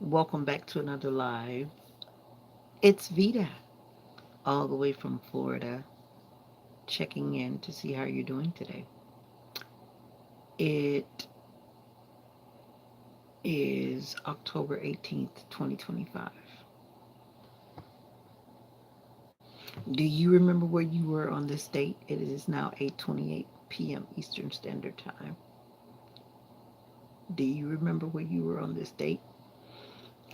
Welcome back to another live. It's Vita, all the way from Florida, checking in to see how you're doing today. It is October 18th, 2025. Do you remember where you were on this date? It is now 8:28 p.m. Eastern Standard Time. Do you remember where you were on this date?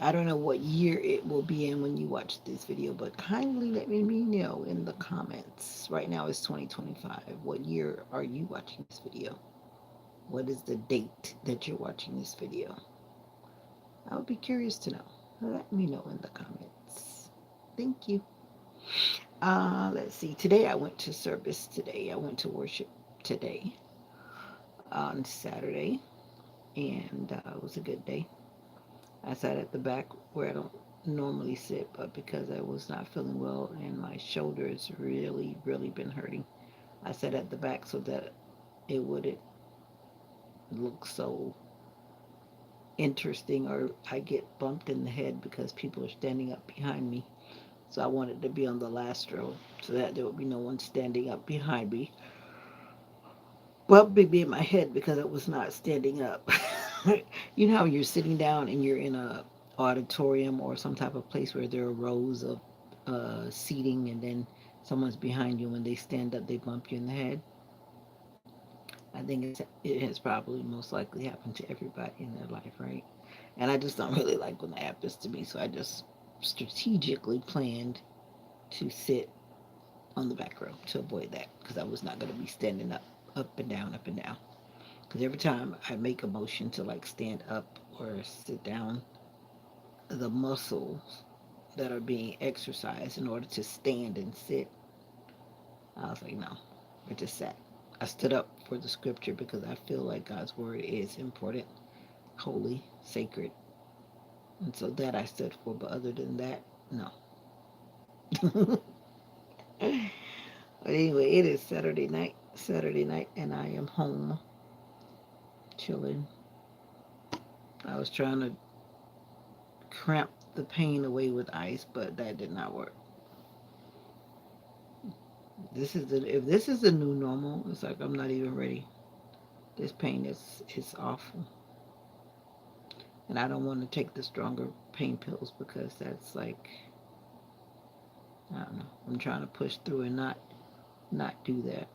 I don't know what year it will be in when you watch this video, but kindly let me know in the comments. Right now it's 2025. What year are you watching this video? What is the date that you're watching this video? I would be curious to know. Let me know in the comments. Thank you. Let's see. Today I went to service today. I went to worship today on Saturday, and it was a good day. I sat at the back where I don't normally sit, but because I was not feeling well and my shoulders really been hurting, I sat at the back so that it wouldn't look so interesting or I get bumped in the head because people are standing up behind me. So I wanted to be on the last row so that there would be no one standing up behind me bumping me in my head because I was not standing up. You know how you're sitting down and you're in a auditorium or some type of place where there are rows of seating and then someone's behind you. When they stand up, they bump you in the head. I think it has probably most likely happened to everybody in their life, right? And I just don't really like when that happens to me, so I just strategically planned to sit on the back row to avoid that because I was not going to be standing up and down, up and down. Because every time I make a motion to like stand up or sit down, the muscles that are being exercised in order to stand and sit, I was like, no, I just sat. I stood up for the scripture because I feel like God's word is important, holy, sacred. And so that I stood for. But other than that, no. But anyway, it is Saturday night, and I am home chilling. I was trying to cramp the pain away with ice, but that did not work. If this is the new normal, it's like I'm not even ready. This pain is awful, and I don't want to take the stronger pain pills because that's like I don't know. I'm trying to push through and not do that.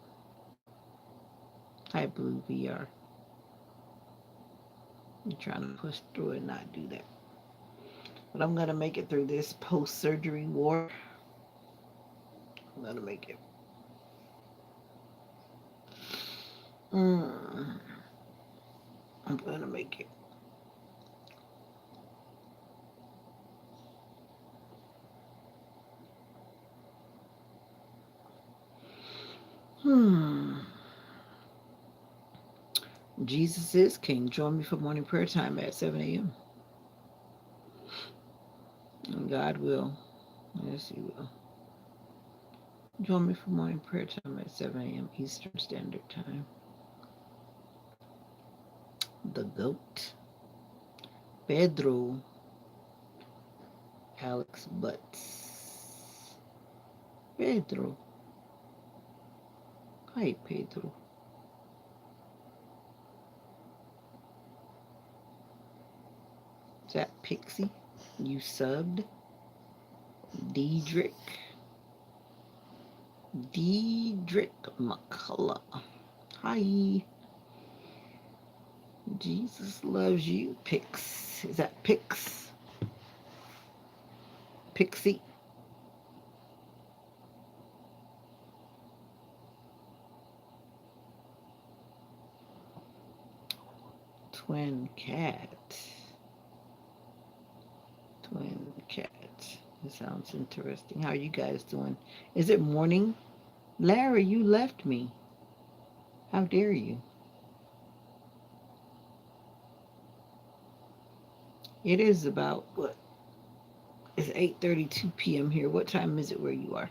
Hi, Blue VR. I'm trying to push through and not do that. But I'm gonna make it through this post-surgery war. I'm gonna make it. Mm, I'm gonna make it. Hmm. Jesus is King. Join me for morning prayer time at 7 a.m. And God will. Yes, He will. Join me for morning prayer time at 7 a.m. Eastern Standard Time. The GOAT. Pedro. Alex Butts. Pedro. Hi, Pedro. Is that Pixie? You subbed? Diedrich. Diedrich McCullough. Hi. Jesus loves you. Pix. Is that Pix? Pixie? Twin cat. Twin cat. That sounds interesting. How are you guys doing? Is it morning? Larry, you left me. How dare you? It is about what? It's 8:32 p.m. here. What time is it where you are?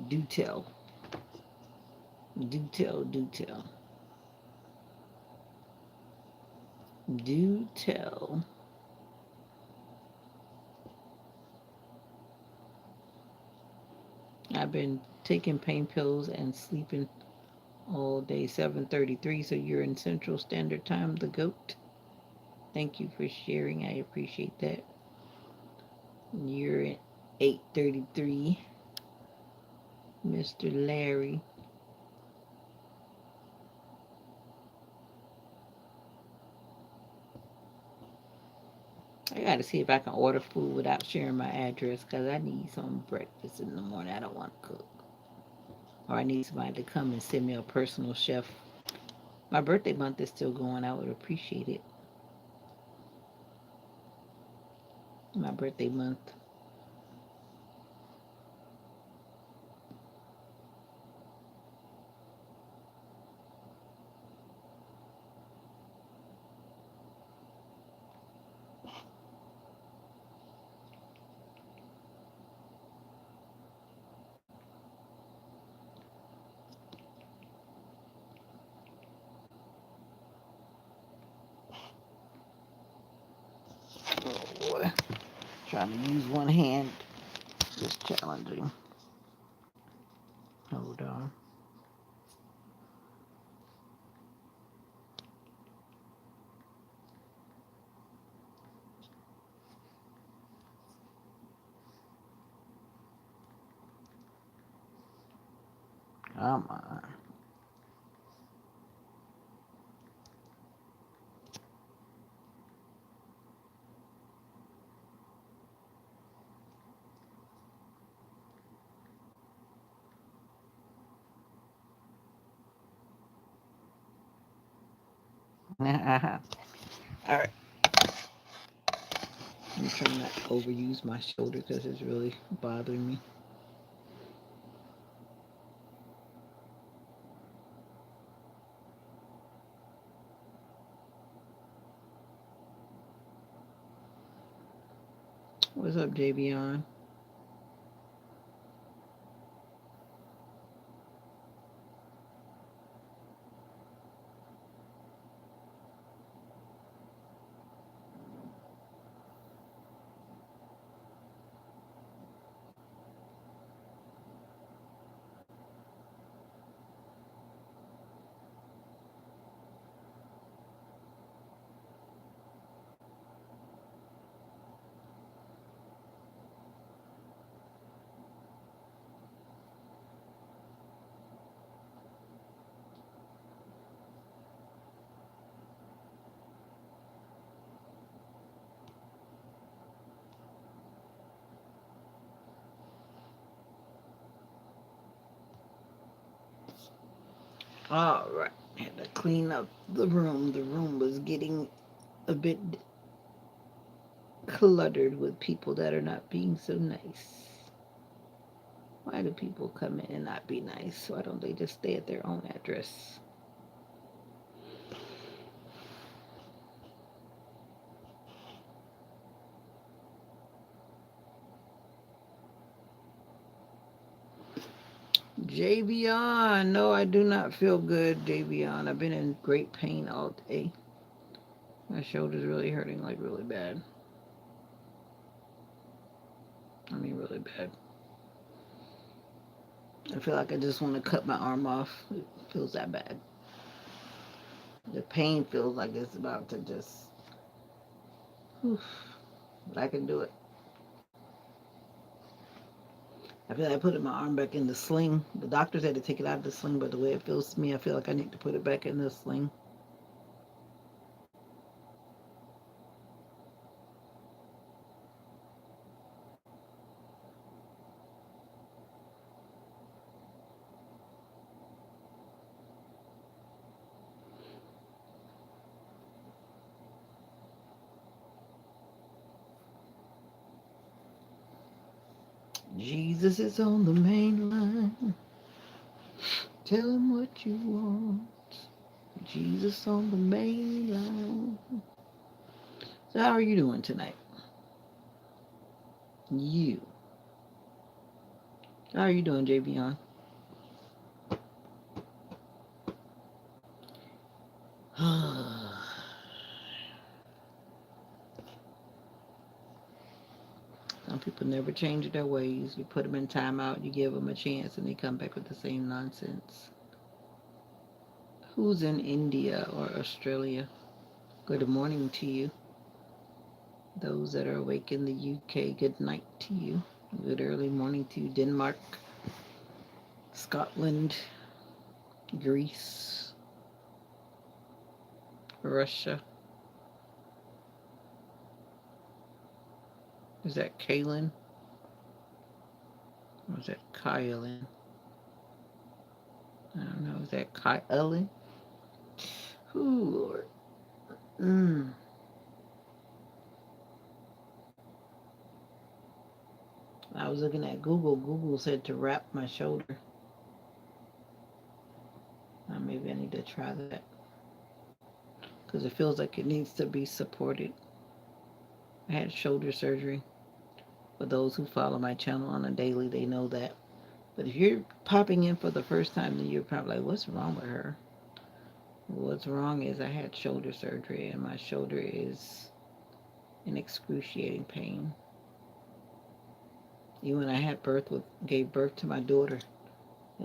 Do tell. Do tell, do tell. Do tell. I've been taking pain pills and sleeping all day. 7:33. So you're in Central Standard Time, the goat. Thank you for sharing. I appreciate that. You're at 8:33, Mr. Larry. I gotta see if I can order food without sharing my address because I need some breakfast in the morning. I don't want to cook. Or I need somebody to come and send me a personal chef. My birthday month is still going. I would appreciate it. My birthday month. Oh boy. Trying to use one hand is challenging. Hold on. Come on. All right. I'm trying not to overuse my shoulder because it's really bothering me. What's up, JB All right. Had to clean up the room. The room was getting a bit cluttered with people that are not being so nice. Why do people come in and not be nice? Why don't they just stay at their own address? JVon, no, I do not feel good, JVon. I've been in great pain all day. My shoulder's really hurting, like really bad. I mean, really bad. I feel like I just want to cut my arm off. It feels that bad. The pain feels like it's about to just. Whew, but I can do it. I feel like putting my arm back in the sling. The doctors had to take it out of the sling, but the way it feels to me, I feel like I need to put it back in the sling. Jesus is on the main line. Tell him what you want. Jesus on the main line. So how are you doing tonight? You. How are you doing, JVon? Some people never change their ways. You put them in timeout, you give them a chance, and they come back with the same nonsense. Who's in India or Australia? Good morning to you. Those that are awake in the UK, good night to you. Good early morning to you. Denmark, Scotland, Greece, Russia. Is that Kaylin? Or is that Kylan? I don't know. Is that Kylan? Ooh, Lord. Mm. I was looking at Google. Google said to wrap my shoulder. Maybe I need to try that because it feels like it needs to be supported. I had shoulder surgery. For those who follow my channel on a daily, they know that. But if you're popping in for the first time, then you're probably like, what's wrong with her? What's wrong is I had shoulder surgery and my shoulder is in excruciating pain. Even when I gave birth to my daughter, it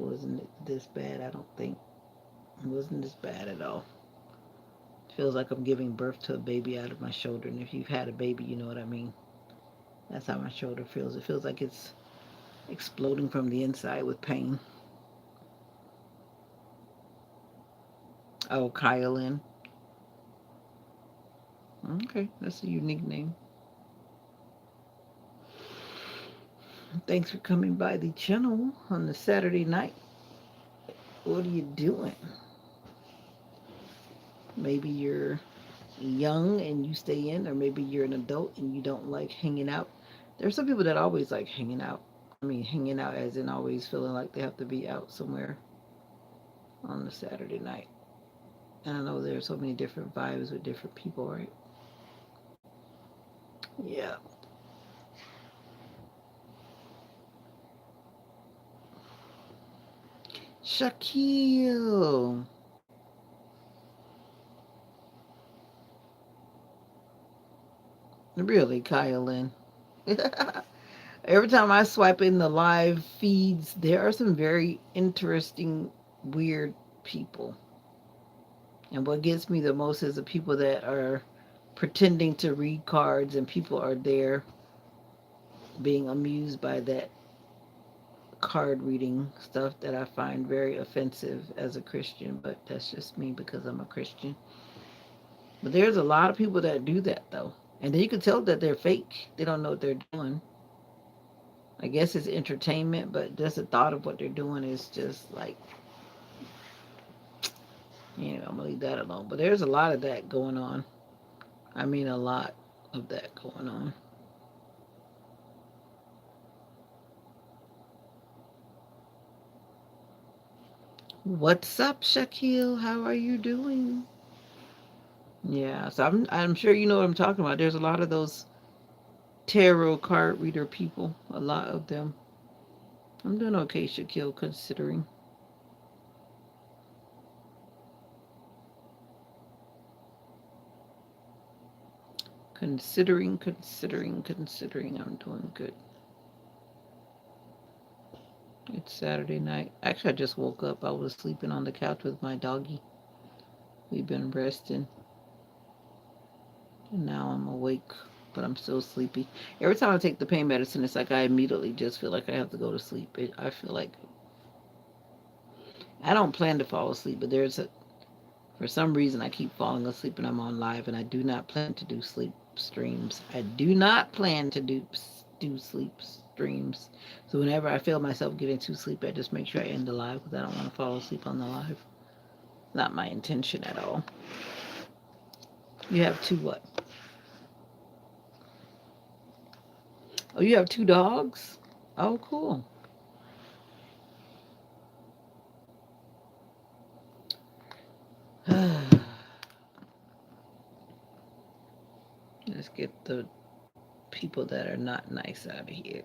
wasn't this bad, I don't think. It wasn't this bad at all. It feels like I'm giving birth to a baby out of my shoulder. And if you've had a baby, you know what I mean. That's how my shoulder feels. It feels like it's exploding from the inside with pain. Oh, Kylan. Okay, that's a unique name. Thanks for coming by the channel on the Saturday night. What are you doing? Maybe you're young and you stay in, or maybe you're an adult and you don't like hanging out. There's some people that always like hanging out. I mean, hanging out as in always feeling like they have to be out somewhere on the Saturday night. And I know there's so many different vibes with different people, right? Yeah. Shaquille. Really, Kylan. Every time I swipe in the live feeds, there are some very interesting, weird people. And what gets me the most is the people that are pretending to read cards and people are there being amused by that card reading stuff that I find very offensive as a Christian, but that's just me because I'm a Christian. But there's a lot of people that do that though. And then you can tell that they're fake. They don't know what they're doing. I guess it's entertainment, but just the thought of what they're doing is just like, I'm gonna leave that alone. But there's a lot of that going on. I mean, a lot of that going on. What's up, Shaquille? How are you doing? Yeah, so I'm sure you know what I'm talking about. There's a lot of those tarot card reader people. A lot of them. I'm doing okay, Shaquille, considering. Considering, I'm doing good. It's Saturday night. Actually, I just woke up. I was sleeping on the couch with my doggy. We've been resting, and now I'm awake, but I'm still sleepy. Every time I take the pain medicine, it's like I immediately just feel like I have to go to sleep. I feel like I don't plan to fall asleep, but for some reason I keep falling asleep and I'm on live, and I do not plan to do sleep streams. I do not plan to do sleep streams. So whenever I feel myself getting too sleepy, I just make sure I end the live because I don't want to fall asleep on the live. Not my intention at all. You have two what? Oh, you have two dogs? Oh, cool. Let's get the people that are not nice out of here.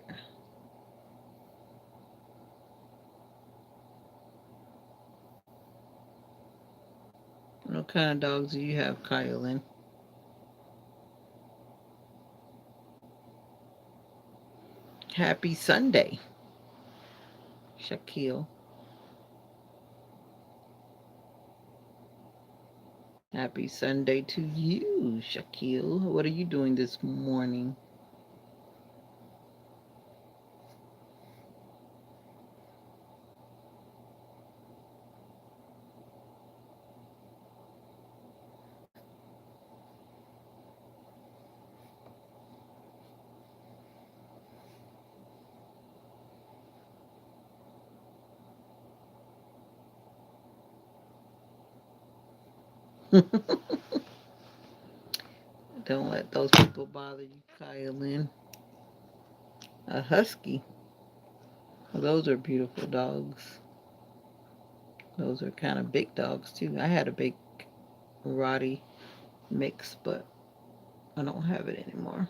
What kind of dogs do you have, Kylan? Happy Sunday, Shaquille. Happy Sunday to you, Shaquille. What are you doing this morning? Don't let those people bother you, Kylan. A husky. Well, those are beautiful dogs. Those are kind of big dogs too. I had a big Rottie mix, but I don't have it anymore.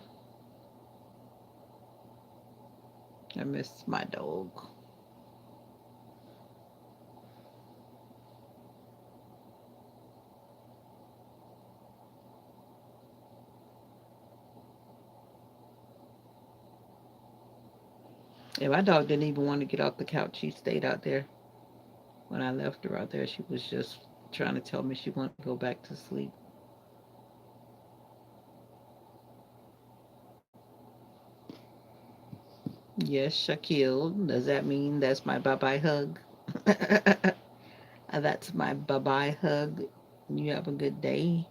I miss my dog. Yeah, my dog didn't even want to get off the couch. She stayed out there. When I left her out there, she was just trying to tell me she wanted to go back to sleep. Yes, Shaquille. Does that mean that's my bye bye hug? That's my bye bye hug. You have a good day.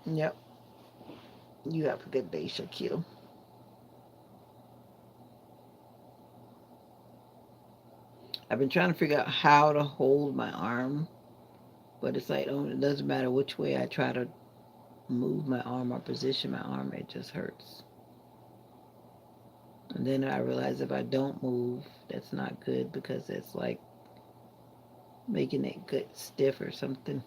Yep. You have a good day, Shaquille. I've been trying to figure out how to hold my arm, but it's like, oh, it doesn't matter which way I try to move my arm or position my arm, it just hurts. And then I realize if I don't move, that's not good because it's like making it good stiff or something.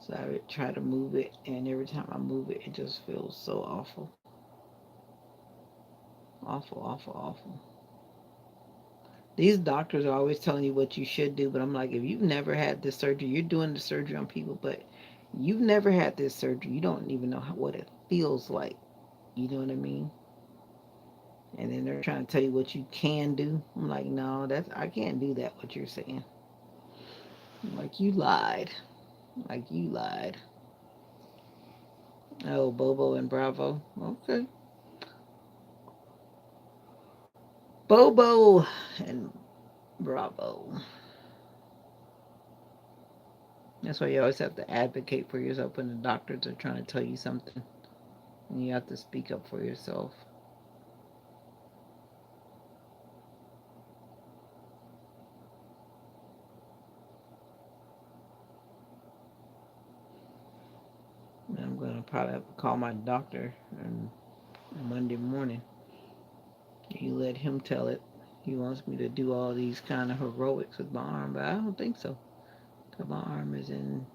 So I would try to move it, and every time I move it, it just feels so awful. Awful, awful, awful. These doctors are always telling you what you should do, but I'm like, if you've never had this surgery, you're doing the surgery on people, but you've never had this surgery, you don't even know what it feels like. You know what I mean? And then they're trying to tell you what you can do. I'm like, no, that's I can't do that. What you're saying? I'm like you lied. Like you lied. Oh, Bobo and Bravo. Okay, Bobo and Bravo. That's why you always have to advocate for yourself when the doctors are trying to tell you something. And you have to speak up for yourself. And I'm going to probably have to call my doctor on Monday morning. You let him tell it. He wants me to do all these kind of heroics with my arm, but I don't think so. Because my arm is in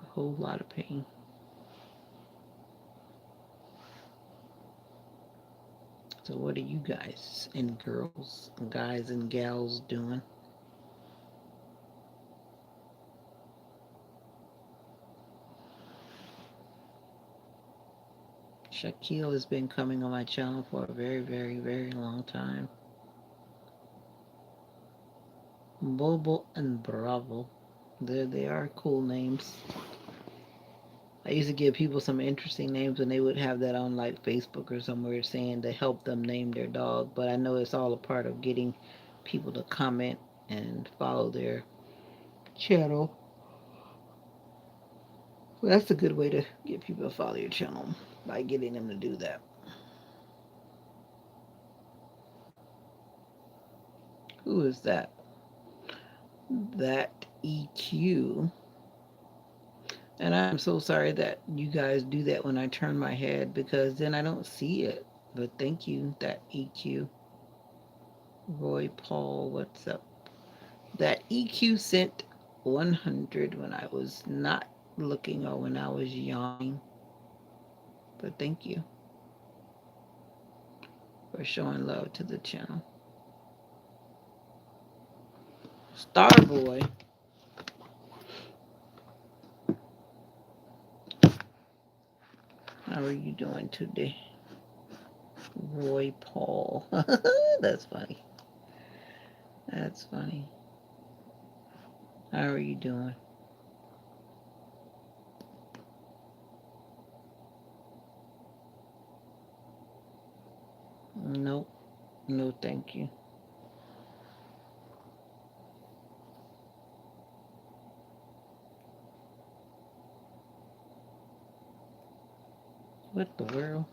a whole lot of pain. So what are you guys and girls, and guys and gals doing? Shaquille has been coming on my channel for a very, very, very long time. Bobo and Bravo. There they are, cool names. I used to give people some interesting names when they would have that on like Facebook or somewhere saying to help them name their dog. But I know it's all a part of getting people to comment and follow their channel. Well, that's a good way to get people to follow your channel by getting them to do that. Who is that? That EQ. And I'm so sorry that you guys do that when I turn my head because then I don't see it. But thank you, that EQ. Roy Paul, what's up? That EQ sent 100 when I was not looking or when I was yawning. But thank you for showing love to the channel. Starboy, how are you doing today? Roy Paul. That's funny. That's funny. How are you doing? Nope. No, thank you. What the world?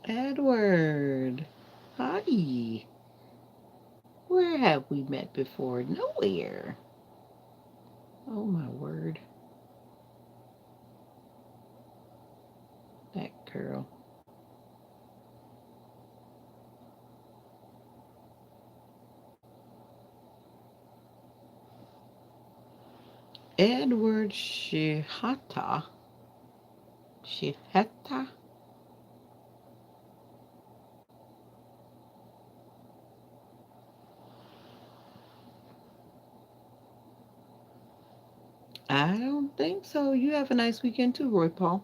Edward. Hi. Where have we met before? Nowhere. Oh my word. That girl. Edward Shihata. Shihata? I don't think so. You have a nice weekend too, Roy Paul.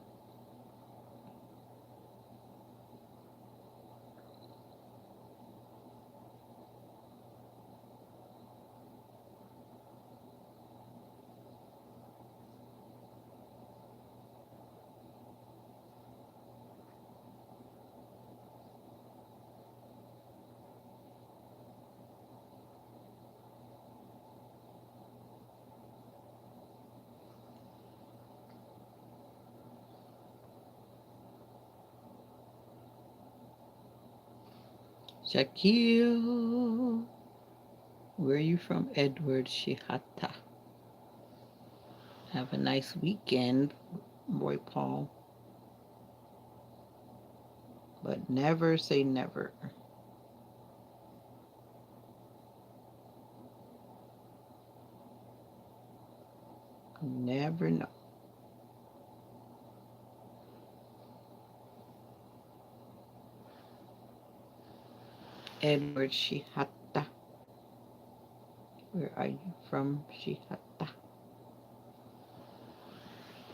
Shaquille. Where are you from, Edward Shihata? Have a nice weekend, Roy Paul. But never say never. Never know. Edward Shihata. Where are you from, Shihata?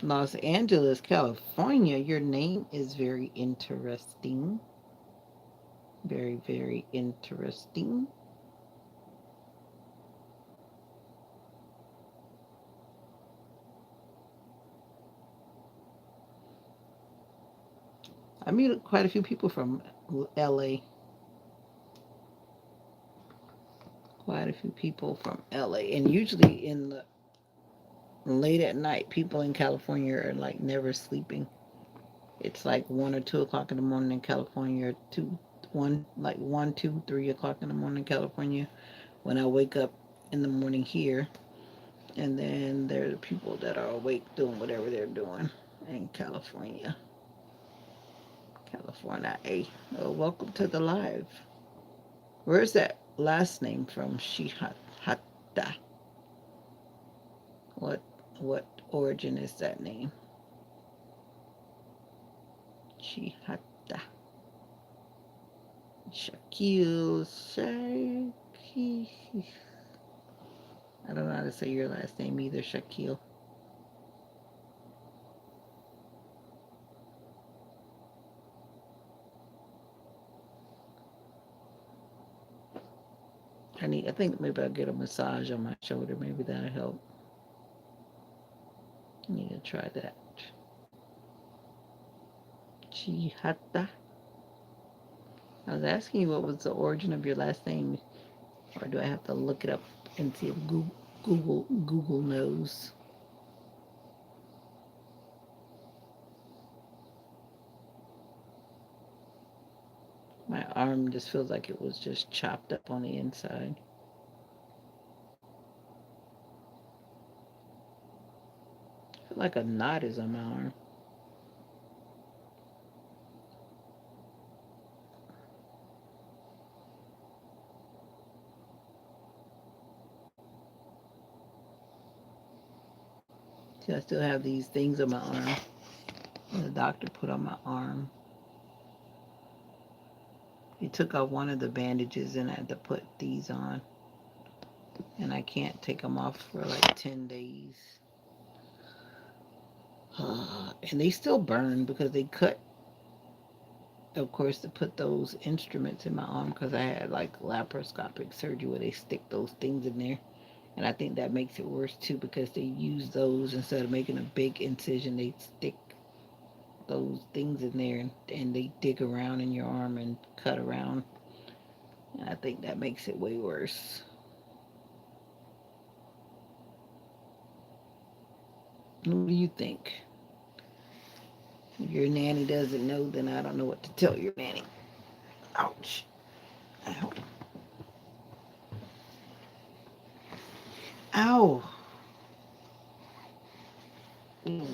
Los Angeles, California. Your name is very interesting. Very, very interesting. I meet quite a few people from LA. Quite a few people from LA. And usually in the late at night, people in California are like never sleeping. It's like 1 or 2 o'clock in the morning in California, or two, one, like 1, 2, 3 o'clock in the morning in California when I wake up in the morning here. And then there are people that are awake doing whatever they're doing in California. California. Hey, welcome to the live. Where's that last name from? Shihata. What what origin is that name? Shihata. Shaquille. Shaquille. I don't know how to say your last name either, Shaquille. I think maybe I'll get a massage on my shoulder. Maybe that'll help. I need to try that. Chihata. I was asking you what was the origin of your last name, or do I have to look it up and see if Google knows? My arm just feels like it was just chopped up on the inside. I feel like a knot is on my arm. See, I still have these things on my arm. The doctor put on my arm. He took off one of the bandages and I had to put these on. And I can't take them off for like 10 days. And they still burn because they cut, of course, to put those instruments in my arm because I had like laparoscopic surgery where they stick those things in there. And I think that makes it worse too because they use those instead of making a big incision, they stick those things in there and they dig around in your arm and cut around. And I think that makes it way worse. What do you think? If your nanny doesn't know, then I don't know what to tell your nanny. Ouch. Ow. Ow. Mm.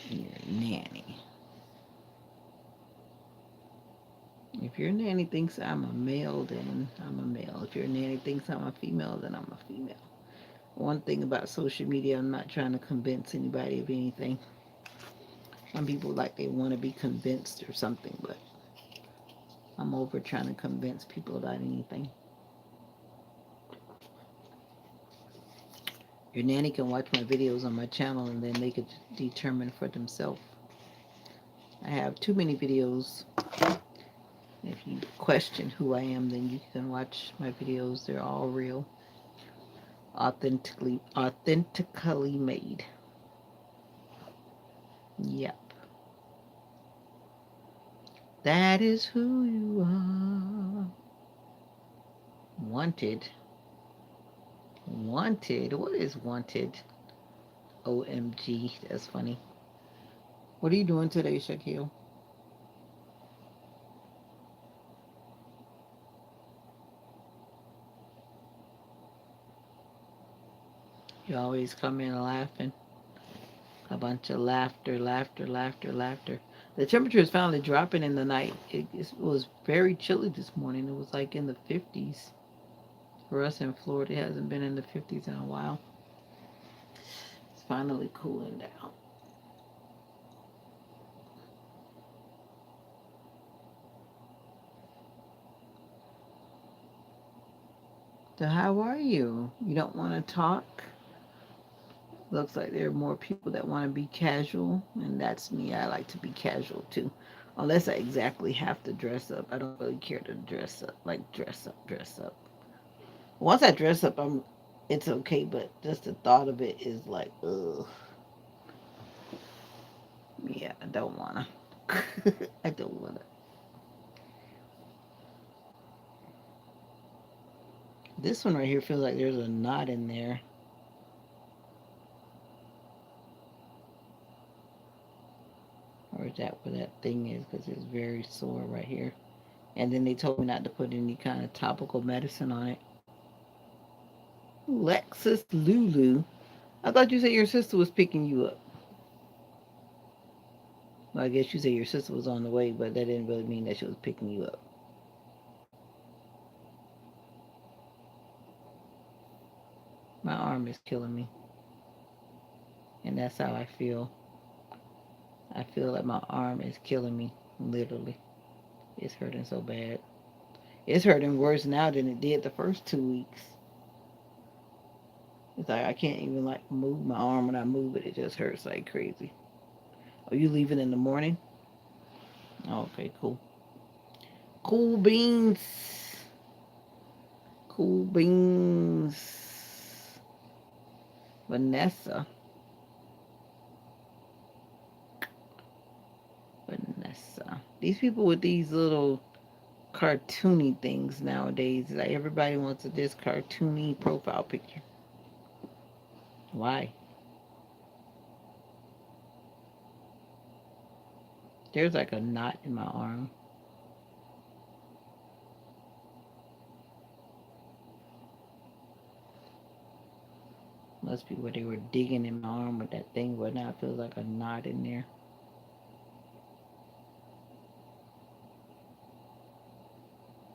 Your nanny. If your nanny thinks I'm a male, then I'm a male. If your nanny thinks I'm a female, then I'm a female. One thing about social media, I'm not trying to convince anybody of anything. Some people like they want to be convinced or something, but I'm over trying to convince people about anything. Your nanny can watch my videos on my channel and then they could determine for themselves. I have too many videos. If you question who I am, then you can watch my videos. They're all real, authentically made. Yep. That is who you are. Wanted. Wanted? What is wanted? OMG. That's funny. What are you doing today, Shaquille? You always come in laughing. A bunch of laughter, laughter, laughter, laughter. The temperature is finally dropping in the night. It was very chilly this morning. It was like in the 50s. For us in Florida, it hasn't been in the 50s in a while. It's finally cooling down. So how are you? You don't want to talk? Looks like there are more people that want to be casual, and that's me. I like to be casual too. Unless I exactly have to dress up. I don't really care to dress up. Like dress up, dress up. Once I dress up, it's okay, but just the thought of it is like, ugh. Yeah, I don't wanna. I don't wanna. This one right here feels like there's a knot in there. Or is that where that thing is? Because it's very sore right here. And then they told me not to put any kind of topical medicine on it. Lexus Lulu. I thought you said your sister was picking you up. Well, I guess you said your sister was on the way, but that didn't really mean that she was picking you up. My arm is killing me. And that's how I feel. I feel like my arm is killing me. Literally. It's hurting so bad. It's hurting worse now than it did the first 2 weeks. It's like I can't even like move my arm. When I move it, it just hurts like crazy. Are you leaving in the morning? Oh, okay, cool. Cool beans. Cool beans. Vanessa. Vanessa. These people with these little cartoony things nowadays, like everybody wants this cartoony profile picture. Why? There's like a knot in my arm. Must be where they were digging in my arm with that thing, but now it feels like a knot in there.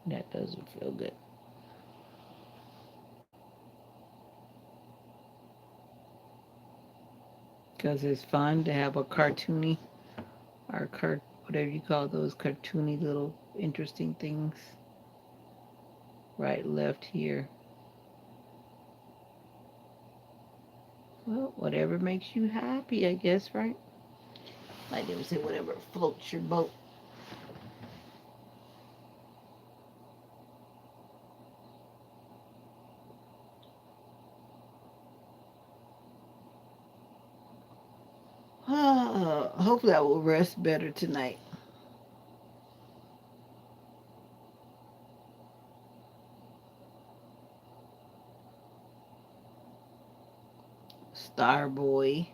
That doesn't feel good. Because it's fun to have a cartoony, or whatever you call those cartoony little interesting things. Right, left here. Well, whatever makes you happy, I guess, right? Like they would say, whatever floats your boat. Hopefully, I will rest better tonight. Starboy,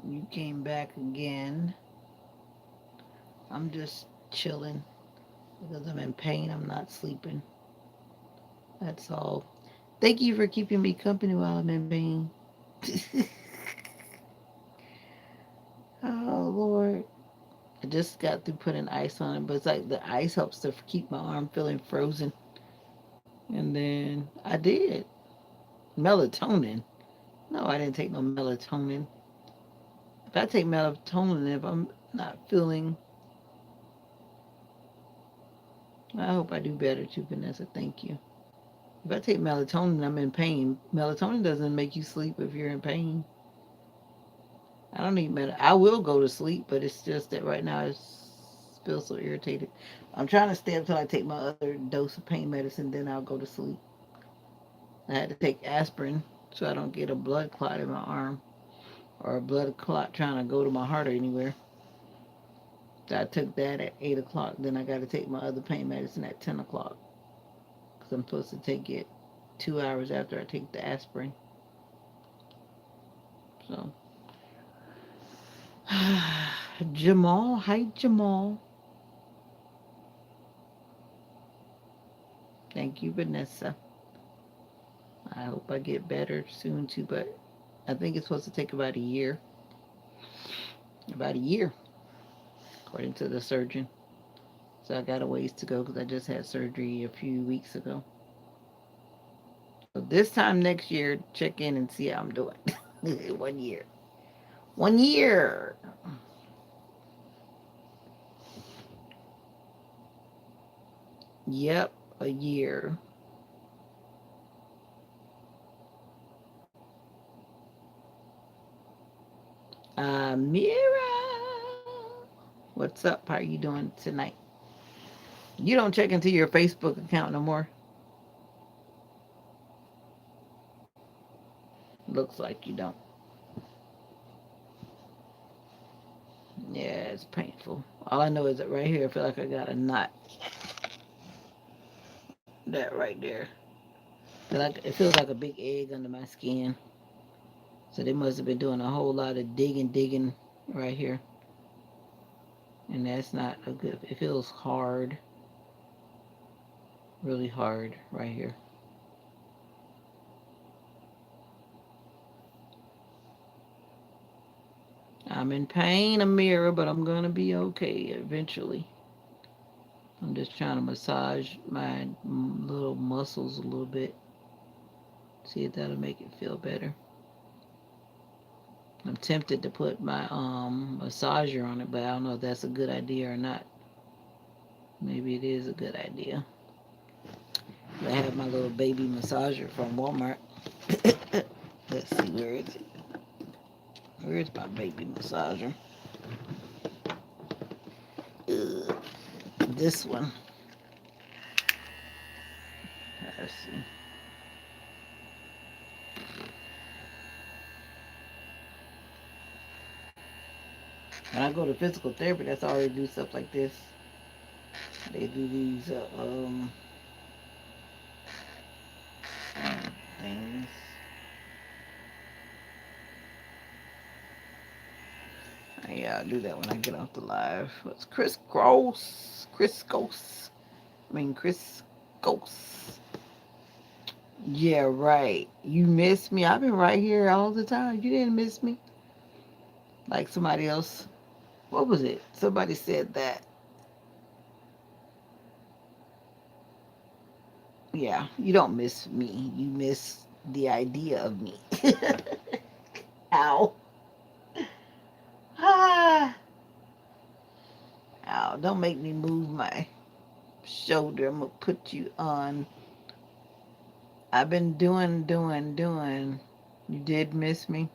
you came back again. I'm just chilling because I'm in pain. I'm not sleeping. That's all. Thank you for keeping me company while I'm in pain. Oh, Lord. I just got through putting ice on it, but it's like the ice helps to keep my arm feeling frozen. And then I did. Melatonin. No, I didn't take no melatonin. If I take melatonin, if I'm not feeling, I hope I do better too, Vanessa. Thank you. If I take melatonin, I'm in pain. Melatonin doesn't make you sleep if you're in pain. I don't need I will go to sleep, but it's just that right now I feel so irritated. I'm trying to stay until I take my other dose of pain medicine, then I'll go to sleep. I had to take aspirin so I don't get a blood clot in my arm or a blood clot trying to go to my heart or anywhere. So I took that at 8 o'clock. Then I got to take my other pain medicine at 10 o'clock because I'm supposed to take it 2 hours after I take the aspirin. So, Jamal, hi Jamal. Thank you, Vanessa. I hope I get better soon too, but I think it's supposed to take about a year. About a year, according to the surgeon. So I got a ways to go because I just had surgery a few weeks ago. So this time next year, check in and see how I'm doing. 1 year. 1 year. Yep, a year. Mira. What's up? How are you doing tonight? You don't check into your Facebook account no more. Looks like you don't. Yeah, it's painful. All I know is that right here, I feel like I got a knot. That right there. It feels like a big egg under my skin. So they must have been doing a whole lot of digging right here. And that's not a good. It feels hard, really hard right here. I'm in pain, Amira, but I'm gonna be okay eventually. I'm just trying to massage my little muscles a little bit. See if that'll make it feel better. I'm tempted to put my massager on it, but I don't know if that's a good idea or not. Maybe it is a good idea. I have my little baby massager from Walmart. Let's see, where is it? Where's my baby massager? Ugh, this one. Let's see. When I go to physical therapy, that's how they do stuff like this. They do these things. Yeah, I'll do that when I get off the live. What's Chris Gross? Chris Ghost. Chris Ghost. Yeah, right. You missed me. I've been right here all the time. You didn't miss me. Like somebody else. What was it? Somebody said that. Yeah, you don't miss me. You miss the idea of me. Ow. Ah. Ow. Don't make me move my shoulder. I'm going to put you on. I've been doing. You did miss me.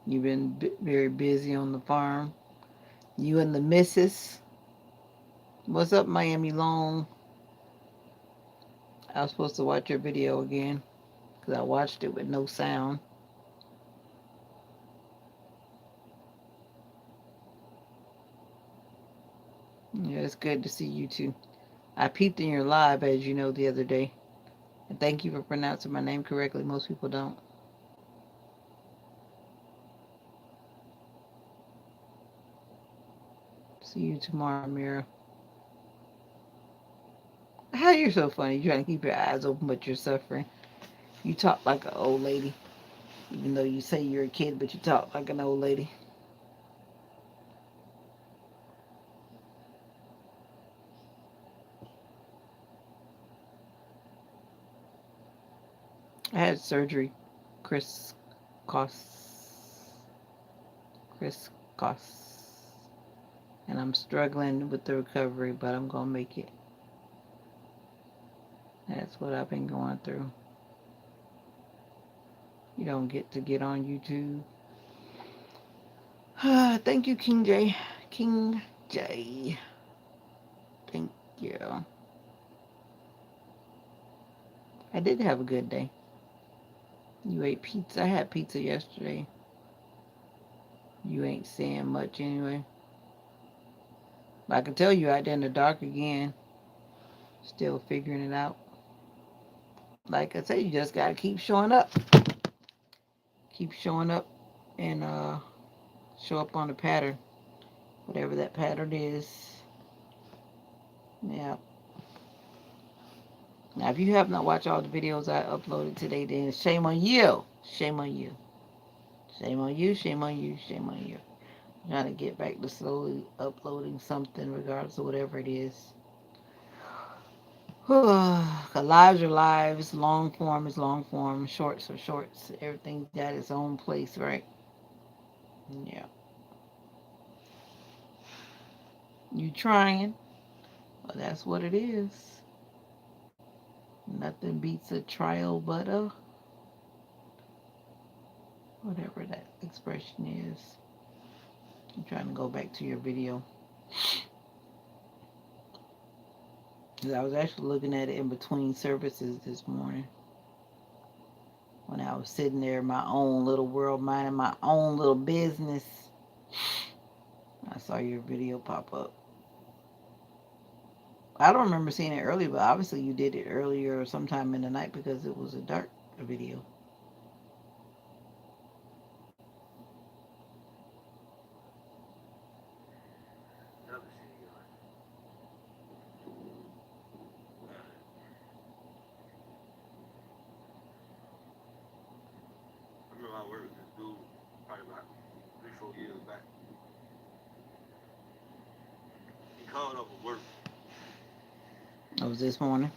You've been very busy on the farm. You and the missus. What's up, Miami Long? I was supposed to watch your video again because I watched it with no sound. Yeah, it's good to see you too. I peeped in your live, as you know, the other day. And thank you for pronouncing my name correctly. Most people don't. See you tomorrow, Mira. How you're so funny. You're trying to keep your eyes open, but you're suffering. You talk like an old lady. Even though you say you're a kid, but you talk like an old lady. I had surgery. Chris Costs. Chris Costs. And I'm struggling with the recovery, but I'm going to make it. That's what I've been going through. You don't get to get on YouTube. Thank you, King J. King J. Thank you. I did have a good day. You ate pizza. I had pizza yesterday. You ain't saying much anyway. But I can tell you out there in the dark again. Still figuring it out. Like I said, you just gotta keep showing up. Keep showing up and show up on the pattern. Whatever that pattern is. Yeah. Now, if you have not watched all the videos I uploaded today, then shame on you. Shame on you. Shame on you. Shame on you. Shame on you. I'm trying to get back to slowly uploading something, regardless of whatever it is. Lives are lives. Long form is long form. Shorts are shorts. Everything's got its own place, right? Yeah. You trying? Well, that's what it is. Nothing beats a trial but a whatever that expression is. I'm trying to go back to your video. Because I was actually looking at it in between services this morning. When I was sitting there in my own little world, minding my own little business. I saw your video pop up. I don't remember seeing it earlier, but obviously you did it earlier or sometime in the night because it was a dark video. That was this morning.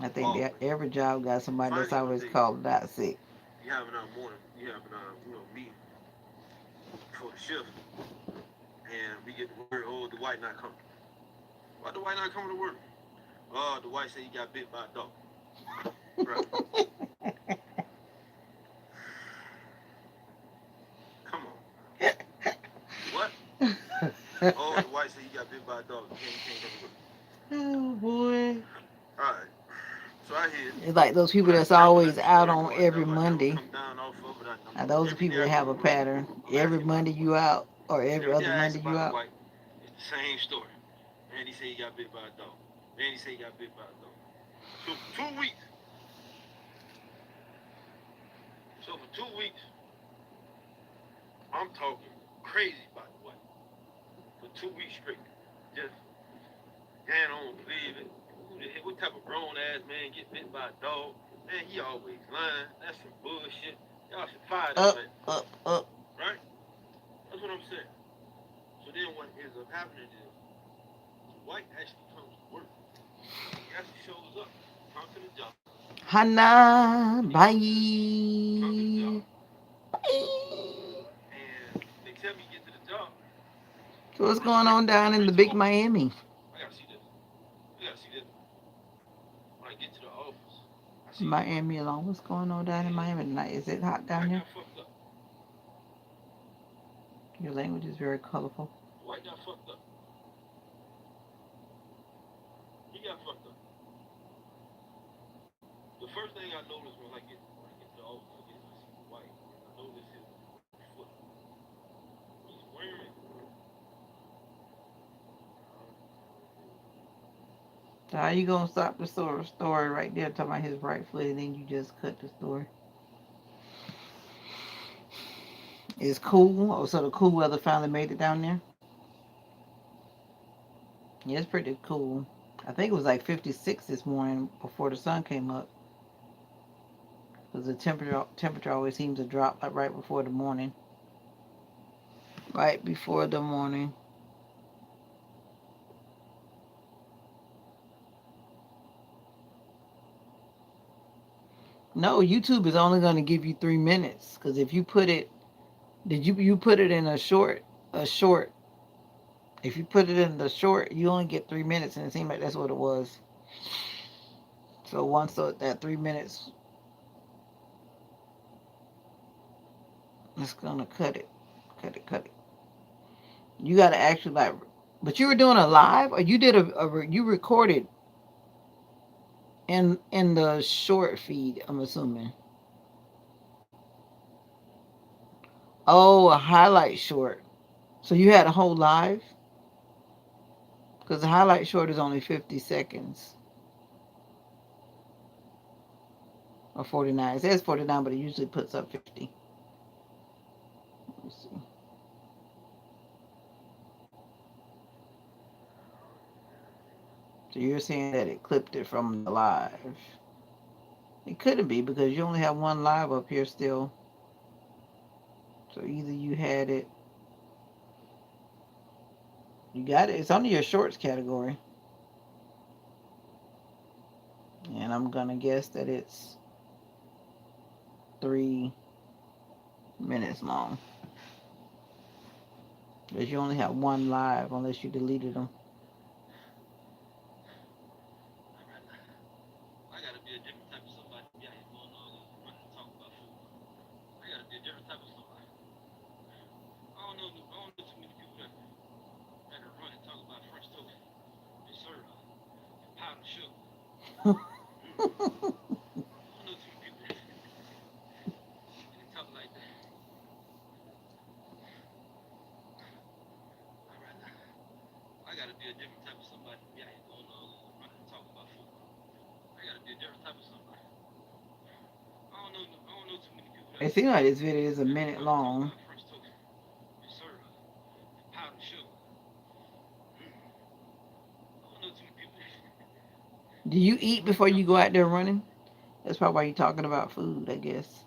I think that every job got somebody that's always called out sick. Oh boy. It's like those people that's always out on every Monday. Now those are people that have a pattern. Every Monday you out, or every other Monday you out. Up, up, up. So then what ends up happening is the white actually comes to work. He actually shows up, comes to the job, Hana, and he bye. comes to the job, Bye. and they tell me he get to the job, So what's run going straight, on run down in straight the to the big office. Miami? I gotta see this. I gotta see this. When I get to the office, I see the white. Miami alone. What's going on down in Yeah, Miami tonight? Is it hot the down white there? got fucked up. Your language is very colorful. The white got fucked up. He got fucked up. The first thing I noticed when I get to the office, I see the white, and I notice his foot. He's wearing. So how you gonna stop the story right there talking about his right foot and then you just cut the story? It's cool. Oh, so the cool weather finally made it down there? Yeah, it's pretty cool. I think it was like 56 this morning before the sun came up. Because the temperature always seems to drop like right before the morning. Right before the morning. No, YouTube is only going to give you 3 minutes. Because if you put it, did you put it in a short? If you put it in the short, you only get 3 minutes, and it seemed like that's what it was. So once that 3 minutes, it's gonna cut it. You got to actually like, but you were doing a live, or you did you recorded in the short feed. I'm assuming. Oh, a highlight short. So you had a whole live because the highlight short is only 50 seconds or 49. It says 49, but it usually puts up 50. Let me see. So you're saying that it clipped it from the live. It couldn't be because you only have one live up here still. So either you had it, you got it. It's under your shorts category. And I'm going to guess that it's 3 minutes long. Because you only have one live unless you deleted them. I gotta be a different type of somebody to be out here doing all this running and talking about food. I gotta be a different type of somebody. I don't know too many people that can run and talk about French toast and syrup and powdered sugar. I don't know too many people that can talk like that. All right now, I gotta be a different type of somebody to be out here doing all this running and talking about food. I gotta be a different type of somebody. I don't know too many people It seems like this video is a that can minute run and talk long. about French toast and syrup and powdered sugar. I don't know too many people Do you that can eat run and before talk you go about out there food. running? That's probably why you're talking about food, I guess.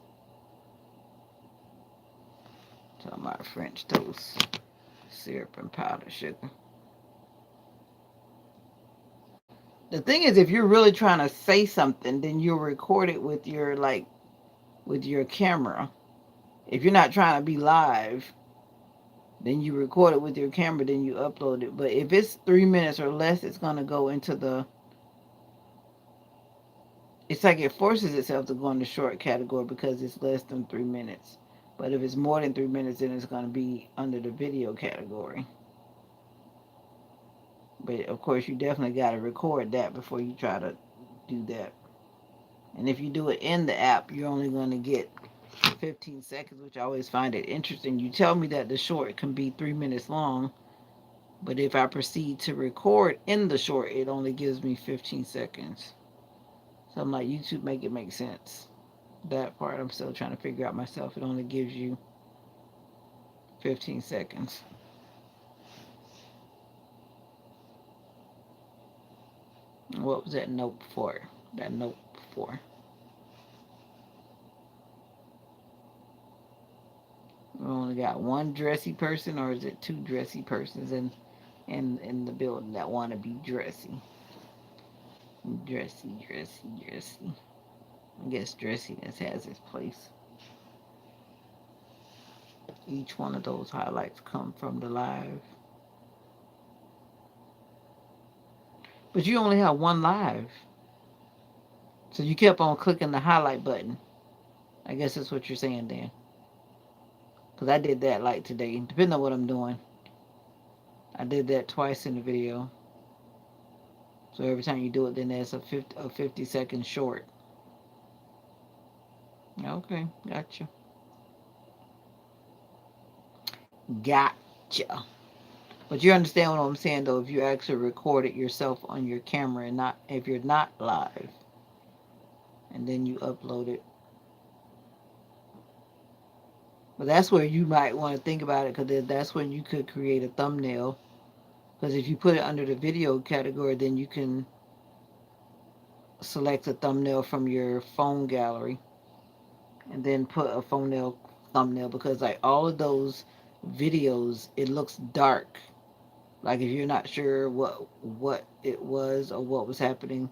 Talking about French toast, syrup, and powdered sugar. The thing is, if you're really trying to say something, then you'll record it with your with your camera. If you're not trying to be live, then you record it with your camera, then you upload it. But if it's 3 minutes or less, it's gonna go into the. It's like it forces itself to go in the short category because it's less than 3 minutes. But if it's more than 3 minutes, then it's gonna be under the video category. But of course, you definitely got to record that before you try to do that. And if you do it in the app, you're only going to get 15 seconds, which I always find it interesting. You tell me that the short can be 3 minutes long, but if I proceed to record in the short, it only gives me 15 seconds. So I'm like, YouTube, make it make sense. That part I'm still trying to figure out myself. It only gives you 15 seconds. What was that note for? That note for? We only got one dressy person, or is it two dressy persons in the building that want to be dressy? Dressy, dressy, dressy. I guess dressiness has its place. Each one of those highlights come from the live. But you only have one live. So you kept on clicking the highlight button. I guess that's what you're saying, Dan. Because I did that like today. Depending on what I'm doing. I did that twice in the video. So every time you do it, then there's a 50-second short. Okay, gotcha. Gotcha. But you understand what I'm saying, though, if you actually record it yourself on your camera and not if you're not live and then you upload it. But that's where you might want to think about it because that's when you could create a thumbnail. Because if you put it under the video category, then you can select a thumbnail from your phone gallery and then put a thumbnail because like all of those videos, it looks dark. Like if you're not sure what it was or what was happening,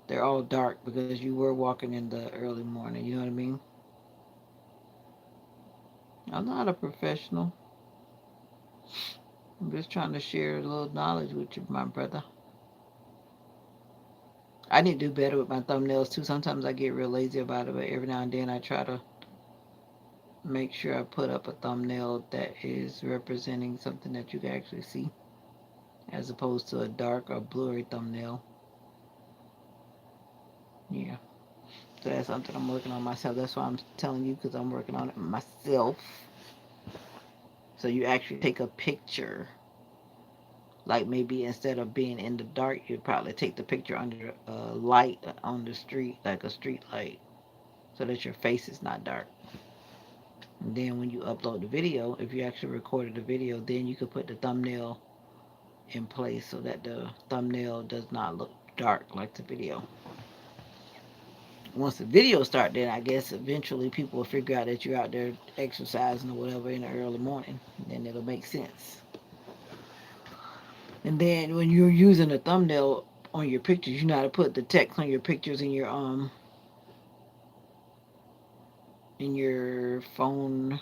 they're all dark because you were walking in the early morning. You know what I mean? I'm not a professional. I'm just trying to share a little knowledge with you, my brother. I need to do better with my thumbnails too. Sometimes I get real lazy about it, but every now and then I try to make sure I put up a thumbnail that is representing something that you can actually see, as opposed to a dark or blurry thumbnail. Yeah. So that's something I'm working on myself. That's why I'm telling you because I'm working on it myself. So you actually take a picture. Like maybe instead of being in the dark, you'd probably take the picture under a light on the street, like a street light, so that your face is not dark. And then when you upload the video, if you actually recorded the video, then you could put the thumbnail in place so that the thumbnail does not look dark like the video. Once the video start, then I guess eventually people will figure out that you're out there exercising or whatever in the early morning. And then it'll make sense. And then when you're using a thumbnail on your pictures, you know how to put the text on your pictures in your phone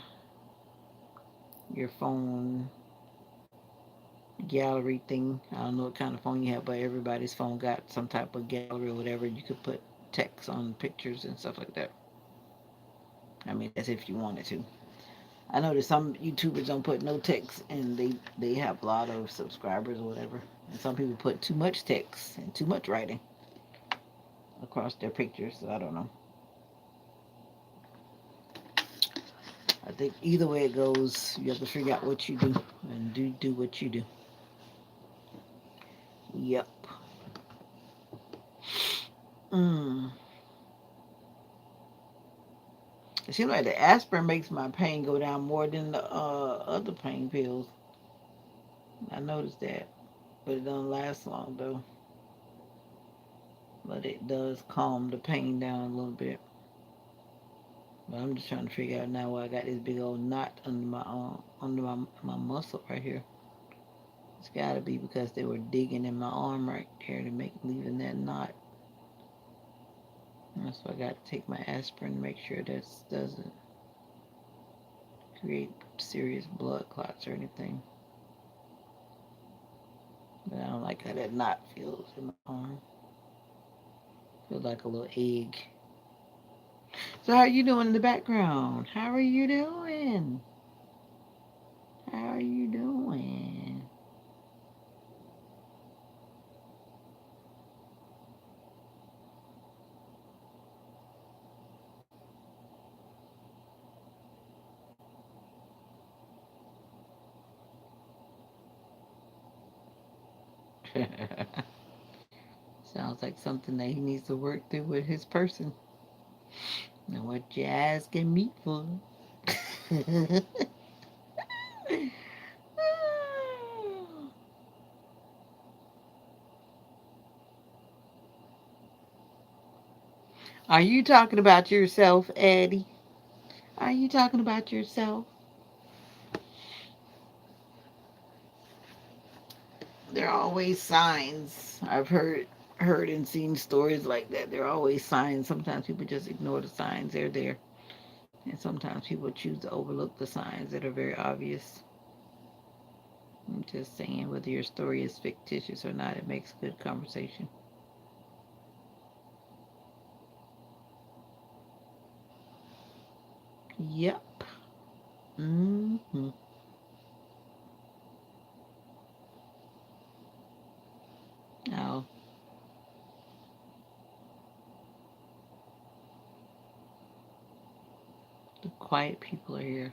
gallery thing. I don't know what kind of phone you have, but everybody's phone got some type of gallery or whatever. You could put text on pictures and stuff like that. I mean, that's if you wanted to. I know that some YouTubers don't put no text, and they have a lot of subscribers or whatever. And some people put too much text and too much writing across their pictures. So I don't know. I think either way it goes, you have to figure out what you do and do what you do. Yep. Mm. It seems like the aspirin makes my pain go down more than the other pain pills. I noticed that, but it doesn't last long though. But it does calm the pain down a little bit. But I'm just trying to figure out now why I got this big old knot under my muscle right here. It's got to be because they were digging in my arm right there to make leaving that knot. That's why I got to take my aspirin to make sure that doesn't create serious blood clots or anything. But I don't like how that knot feels in my arm. Feels like a little egg. So how are you doing in the background? How are you doing? How are you doing? Sounds like something that he needs to work through with his person. And what you asking me for? Are you talking about yourself, Eddie? Are you talking about yourself? There are always signs. I've heard and seen stories like that. There are always signs. Sometimes people just ignore the signs. They're there. And sometimes people choose to overlook the signs that are very obvious. I'm just saying, whether your story is fictitious or not, it makes good conversation. Yep. Mm-hmm. Now, the quiet people are here.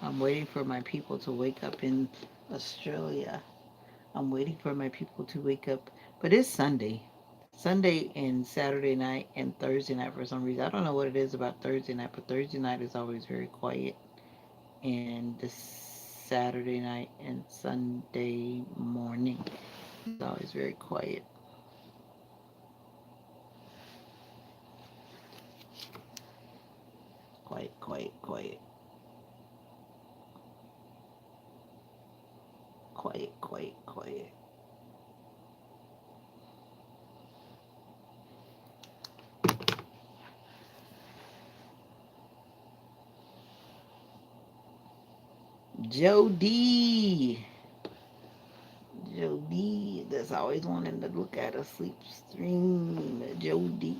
I'm waiting for my people to wake up in Australia. I'm waiting for my people to wake up. But it's Sunday. Sunday and Saturday night and Thursday night for some reason. I don't know what it is about Thursday night, but Thursday night is always very quiet. And the Saturday night and Sunday morning is always very quiet. Quiet, quiet, quiet. Quiet, quiet, quiet. Jody. Jody. That's always wanting to look at a sleep stream. Jody.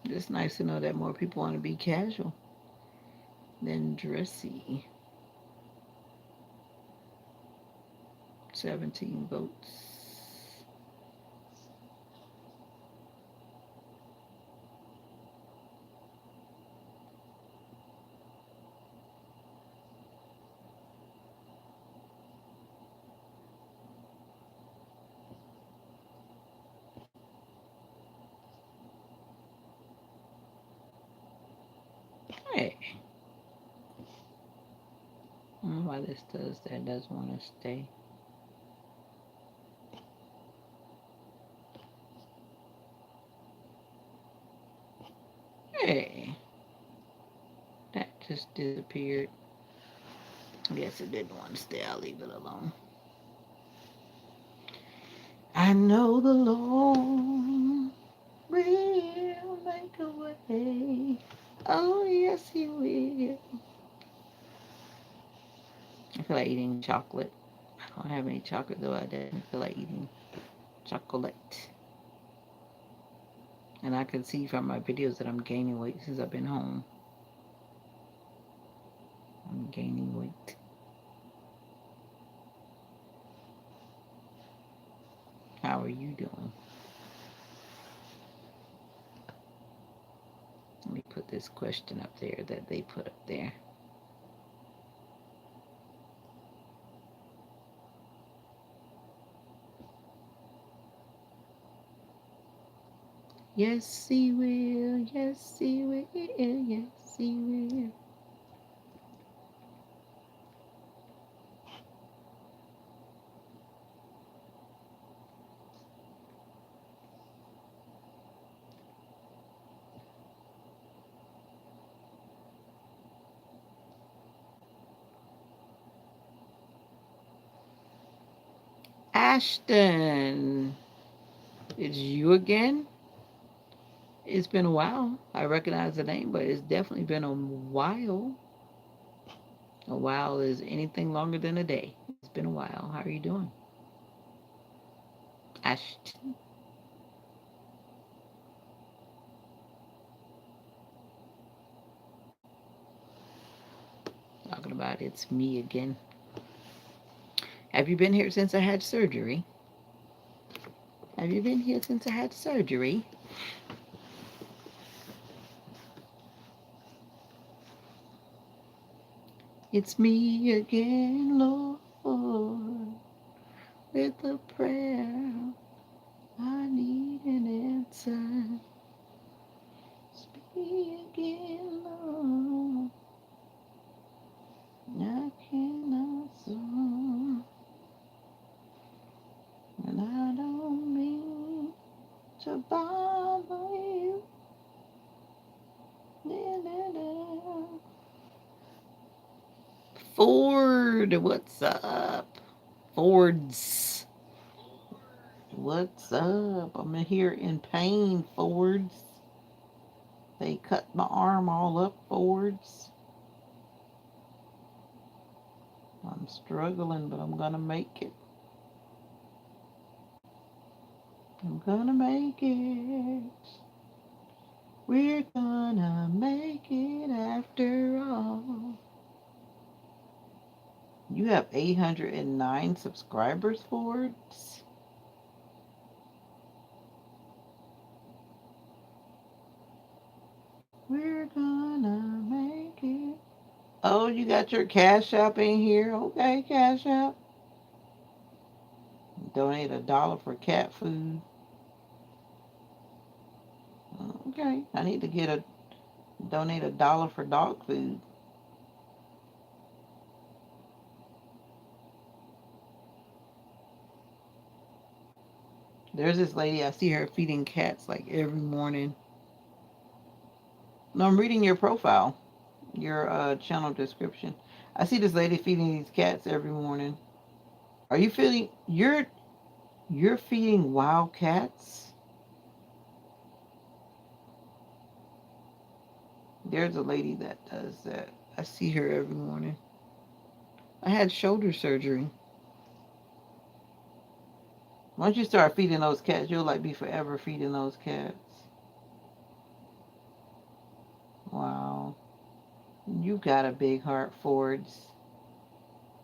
It's nice to know that more people want to be casual than dressy. 17 votes. Hey, I don't know why this does that. Doesn't want to stay. Hey, that just disappeared. I guess it didn't want to stay. I'll leave it alone. I know the Lord will make a way. Oh, yes, He will. I feel like eating chocolate. I don't have any chocolate, though. I definitely feel like eating chocolate. And I can see from my videos that I'm gaining weight since I've been home. I'm gaining weight. How are you doing? Let me put this question up there that they put up there. Yes, He will. Yes, He will. Yes, He will. Ashton, it's you again? It's been a while. I recognize the name, but it's definitely been a while. A while is anything longer than a day. It's been a while. How are you doing? Ashton. Talking about it's me again. Have you been here since I had surgery? Have you been here since I had surgery? It's me again, Lord, with a prayer. I need an answer. It's me again, Lord. I cannot song, and I don't mean to bother you. Da, da, da. Ford. What's up? Fords. Lord. What's up? I'm in here in pain, Fords. They cut my arm all up, Fords. I'm struggling, but I'm gonna make it. I'm gonna make it. We're gonna make it after all. You have 809 subscribers, Fords. We're gonna make it. Oh, you got your Cash App in here? Okay, Cash App. Donate $1 for cat food. Okay, I need to get a donate $1 for dog food. There's this lady, I see her feeding cats like every morning. No, I'm reading your profile, your channel description. I see this lady feeding these cats every morning. Are you feeding you're feeding wild cats? There's a lady that does that. I see her every morning. I had shoulder surgery. Once you start feeding those cats, you'll like be forever feeding those cats. Wow. You got a big heart, Fords.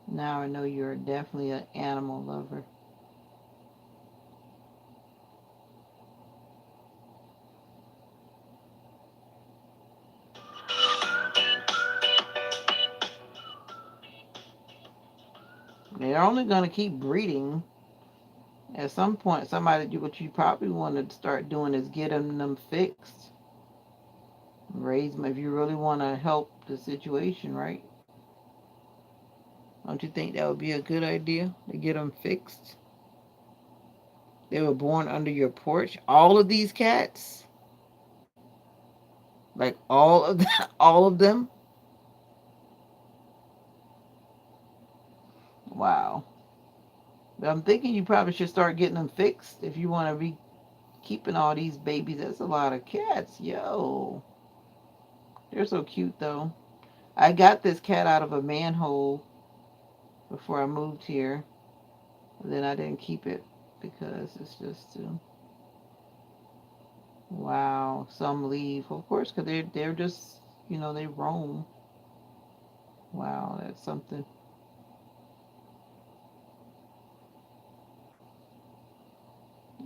Now I know you're definitely an animal lover. They're only going to keep breeding. At some point, what you probably want to start doing is getting them fixed. Raise them if you really want to help the situation, right? Don't you think that would be a good idea to get them fixed? They were born under your porch. All of these cats, like all of them, all of them. Wow. But I'm thinking you probably should start getting them fixed if you want to be keeping all these babies. That's a lot of cats, yo. They're so cute though. I got this cat out of a manhole before I moved here. And then I didn't keep it because it's just too. Wow. Some leave, of course, because they're just they roam. Wow, that's something.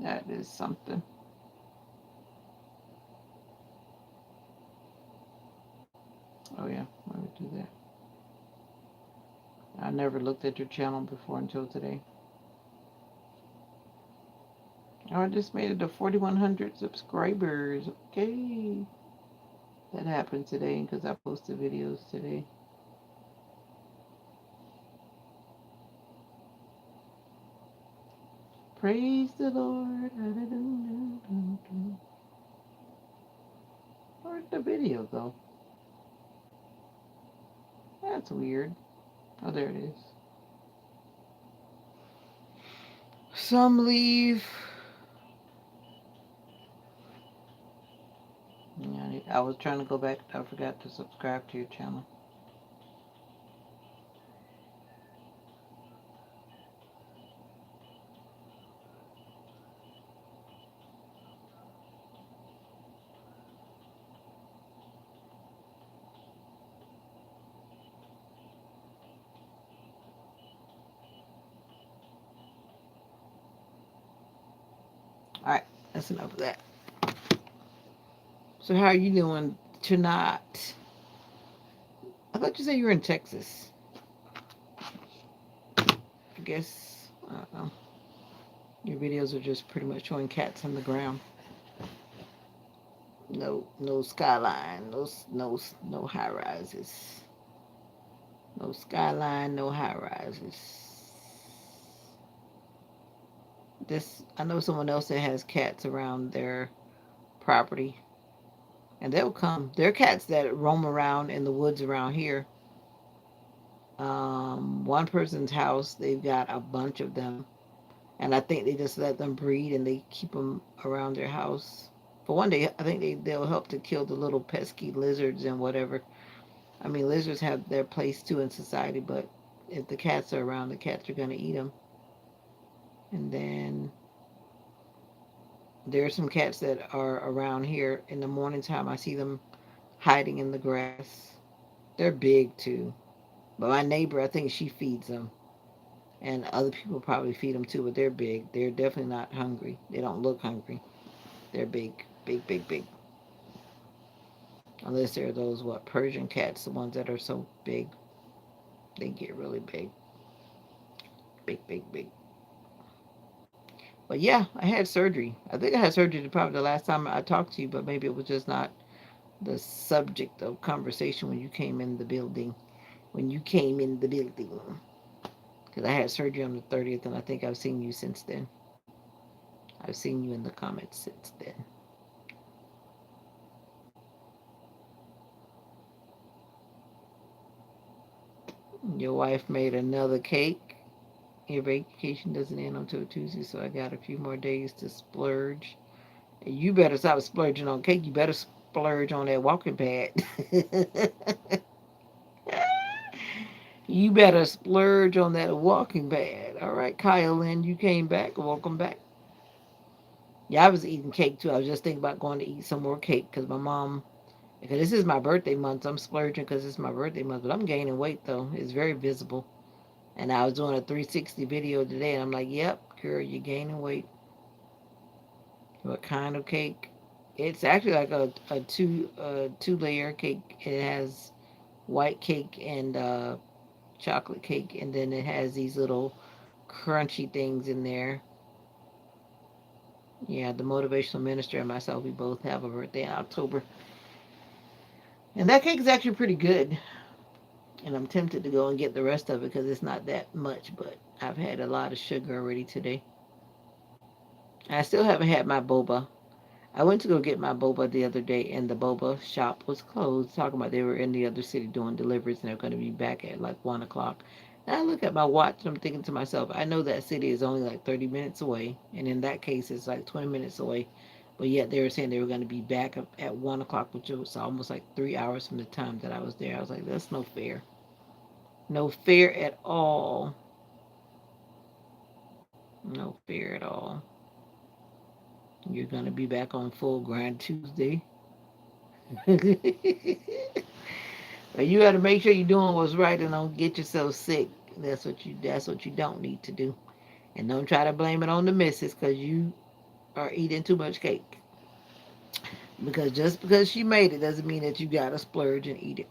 That is something. Oh yeah, I would do that. I never looked at your channel before until today. Oh, I just made it to 4,100 subscribers. Okay. That happened today because I posted videos today. Praise the Lord. Where'd the video go? That's weird. Oh, there it is. Some leave. Yeah, I was trying to go back. I forgot to subscribe to your channel. All right, that's enough of that. So, how are you doing tonight? I thought you said you were in Texas. I guess your videos are just pretty much showing cats on the ground. No, no skyline, no high rises. No skyline, no high rises. This I know someone else that has cats around their property, and they'll come. There are cats that roam around in the woods around here. One person's house, they've got a bunch of them, and I think they just let them breed and they keep them around their house. For one day, I think they'll help to kill the little pesky lizards and whatever. I mean, lizards have their place too in society, but if the cats are around, the cats are gonna eat them. And then there are some cats that are around here in the morning time. I see them hiding in the grass. They're big too. But my neighbor, I think she feeds them. And other people probably feed them too, but they're big. They're definitely not hungry. They don't look hungry. They're big, big, big, big. Unless they're those, what, Persian cats, the ones that are so big. They get really big. Big, big, big. But yeah, I had surgery. I think I had surgery probably the last time I talked to you, but maybe it was just not the subject of conversation when you came in the building. When you came in the building. Because I had surgery on the 30th, and I think I've seen you since then. I've seen you in the comments since then. Your wife made another cake. Your vacation doesn't end until Tuesday, so I got a few more days to splurge. And you better stop splurging on cake. You better splurge on that walking pad. You better splurge on that walking pad. All right, Kyle Lynn, you came back. Welcome back. Yeah, I was eating cake too. I was just thinking about going to eat some more cake because my mom, because this is my birthday month, so I'm splurging because it's my birthday month. But I'm gaining weight though. It's very visible. And I was doing a 360 video today, and I'm like, yep, girl, you're gaining weight. What kind of cake? It's actually like a two layer cake. It has white cake and chocolate cake, and then it has these little crunchy things in there. Yeah, the motivational minister and myself, we both have a birthday in October, and that cake is actually pretty good. And I'm tempted to go and get the rest of it because it's not that much, but I've had a lot of sugar already today. I still haven't had my boba. I went to go get my boba the other day, and the boba shop was closed. Talking about they were in the other city doing deliveries, and they're going to be back at like 1 o'clock. And I look at my watch, and I'm thinking to myself, I know that city is only like 30 minutes away, and in that case, it's like 20 minutes away. But yet they were saying they were going to be back at 1 o'clock, which was almost like 3 hours from the time that I was there. I was like, that's no fair, no fair at all, no fair at all. You're going to be back on full grind Tuesday. But you got to make sure you're doing what's right and don't get yourself sick. That's what you don't need to do. And don't try to blame it on the missus because you are eating too much cake. Because just because she made it doesn't mean that you gotta splurge and eat it.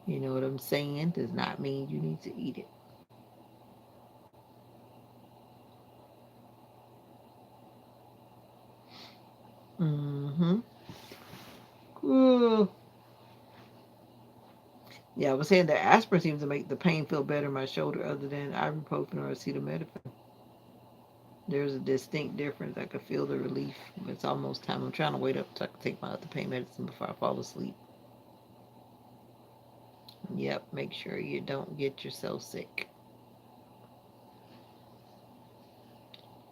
You know what I'm saying? Does not mean you need to eat it. Mm-hmm. Ooh. Yeah, I was saying that aspirin seems to make the pain feel better in my shoulder other than ibuprofen or acetaminophen. There's a distinct difference. I could feel the relief. It's almost time. I'm trying to wait up so I can take my other pain medicine before I fall asleep. Yep, make sure you don't get yourself sick.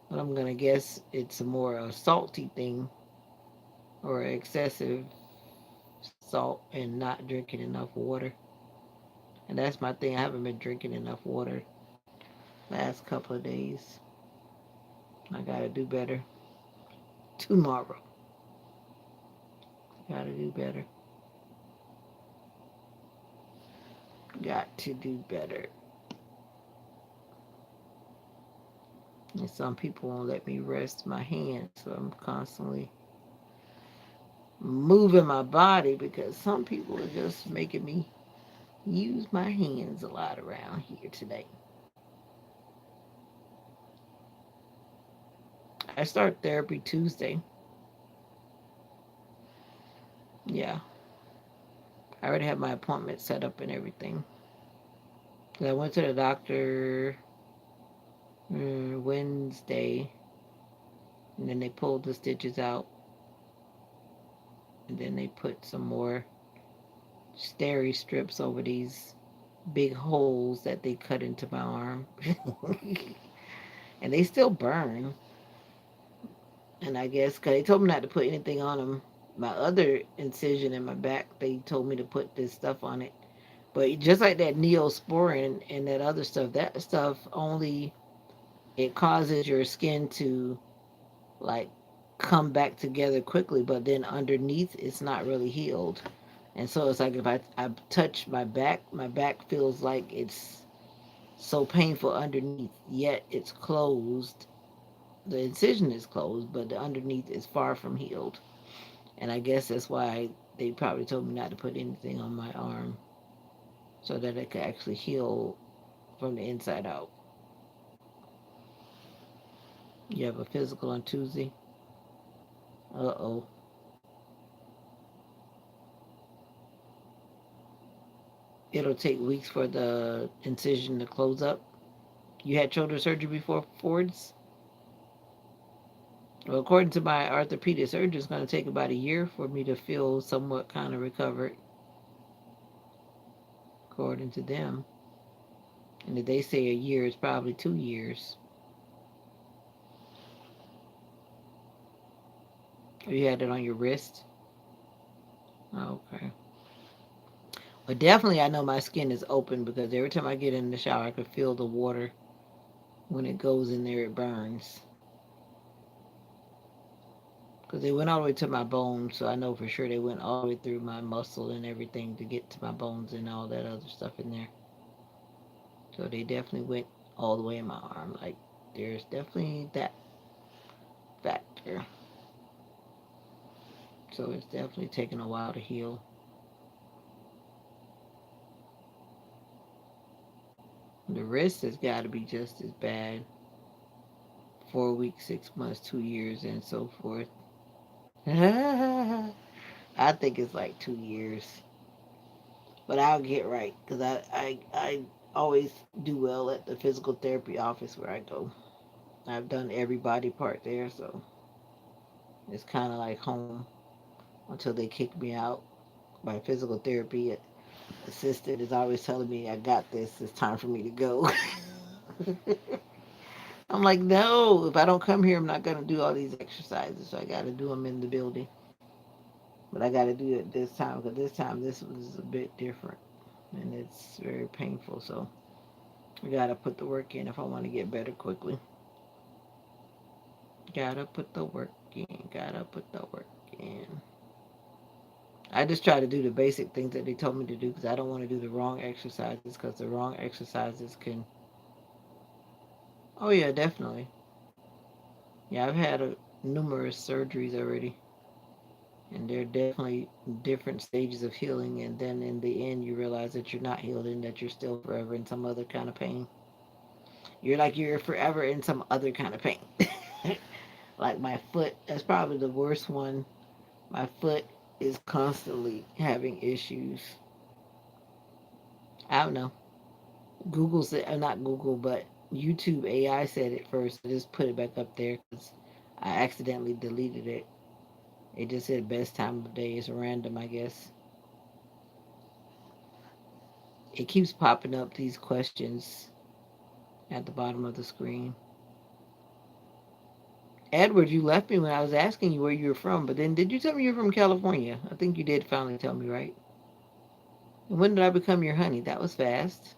But I'm gonna guess it's a more salty thing or excessive salt and not drinking enough water. And that's my thing. I haven't been drinking enough water last couple of days. I gotta do better tomorrow. Gotta do better. Got to do better. And some people won't let me rest my hands, so I'm constantly moving my body because some people are just making me use my hands a lot around here today. I start therapy Tuesday. Yeah, I already have my appointment set up and everything. I went to the doctor Wednesday, and then they pulled the stitches out, and then they put some more steri strips over these. big holes that they cut into my arm. And they still burn. And I guess because they told me not to put anything on them. My other incision in my back, they told me to put this stuff on it. But just like that neosporin and that other stuff, that stuff only it causes your skin to like come back together quickly, but then underneath it's not really healed. And so it's like if I touch my back feels like it's so painful underneath, yet it's closed. The incision is closed, but the underneath is far from healed. And I guess that's why they probably told me not to put anything on my arm so that it could actually heal from the inside out. You have a physical on Tuesday. Uh oh. It'll take weeks for the incision to close up. You had shoulder surgery before Ford's? Well, according to my orthopedic surgeon, it's going to take about a year for me to feel somewhat kind of recovered, according to them. And if they say a year, it's probably 2 years. You had it on your wrist? Okay. But definitely, I know my skin is open because every time I get in the shower, I can feel the water. When it goes in there, it burns. Because they went all the way to my bones, so I know for sure they went all the way through my muscle and everything to get to my bones and all that other stuff in there. So they definitely went all the way in my arm. Like, there's definitely that factor. So it's definitely taken a while to heal. The wrist has got to be just as bad. 4 weeks, 6 months, 2 years, and so forth. I think it's like 2 years. But I'll get right because I always do well at the physical therapy office where I go. I've done every body part there, so it's kind of like home until they kick me out. My physical therapy assistant is always telling me, I got this, it's time for me to go. I'm like, no, if I don't come here, I'm not going to do all these exercises, so I got to do them in the building. But I got to do it this time because this time this was a bit different and it's very painful, so I got to put the work in if I want to get better quickly. Gotta put the work in. Gotta put the work in. I just try to do the basic things that they told me to do because I don't want to do the wrong exercises because the wrong exercises can. Oh, yeah, definitely. Yeah, I've had numerous surgeries already, and they're definitely different stages of healing. And then in the end, you realize that you're not healed and that you're still forever in some other kind of pain. You're forever in some other kind of pain. Like my foot, that's probably the worst one. My foot is constantly having issues. I don't know. Google said, not Google, but YouTube AI said it first. I just put it back up there because I accidentally deleted it. It just said best time of day. It's random, I guess. It keeps popping up these questions at the bottom of the screen. Edward, you left me when I was asking you where you were from, but then did you tell me you're from California? I think you did finally tell me, right? And when did I become your honey? That was fast.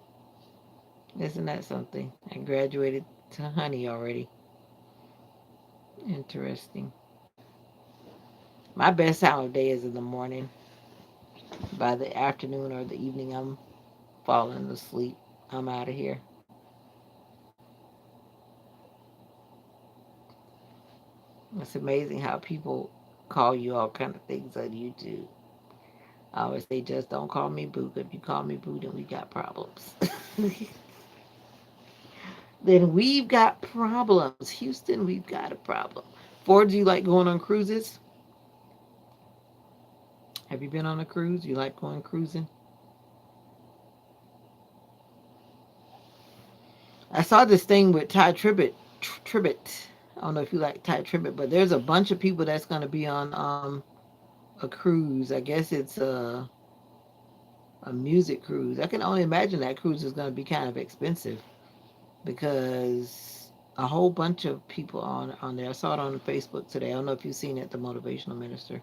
Isn't that something? I graduated to honey already. Interesting. My best time of day is in the morning. By the afternoon or the evening, I'm falling asleep. I'm out of here. It's amazing how people call you all kind of things on YouTube. I always say, just don't call me Boo. If you call me Boo, then we got problems. Then we've got problems. Houston, we've got a problem. Ford, do you like going on cruises? Have you been on a cruise? You like going cruising? I saw this thing with Ty Tribbett. Tribbett. I don't know if you like Ty Tribbett, but there's a bunch of people that's going to be on a cruise. I guess it's A music cruise. I can only imagine that cruise is going to be kind of expensive because a whole bunch of people on there. I saw it on Facebook today. I don't know if you've seen it, the motivational minister.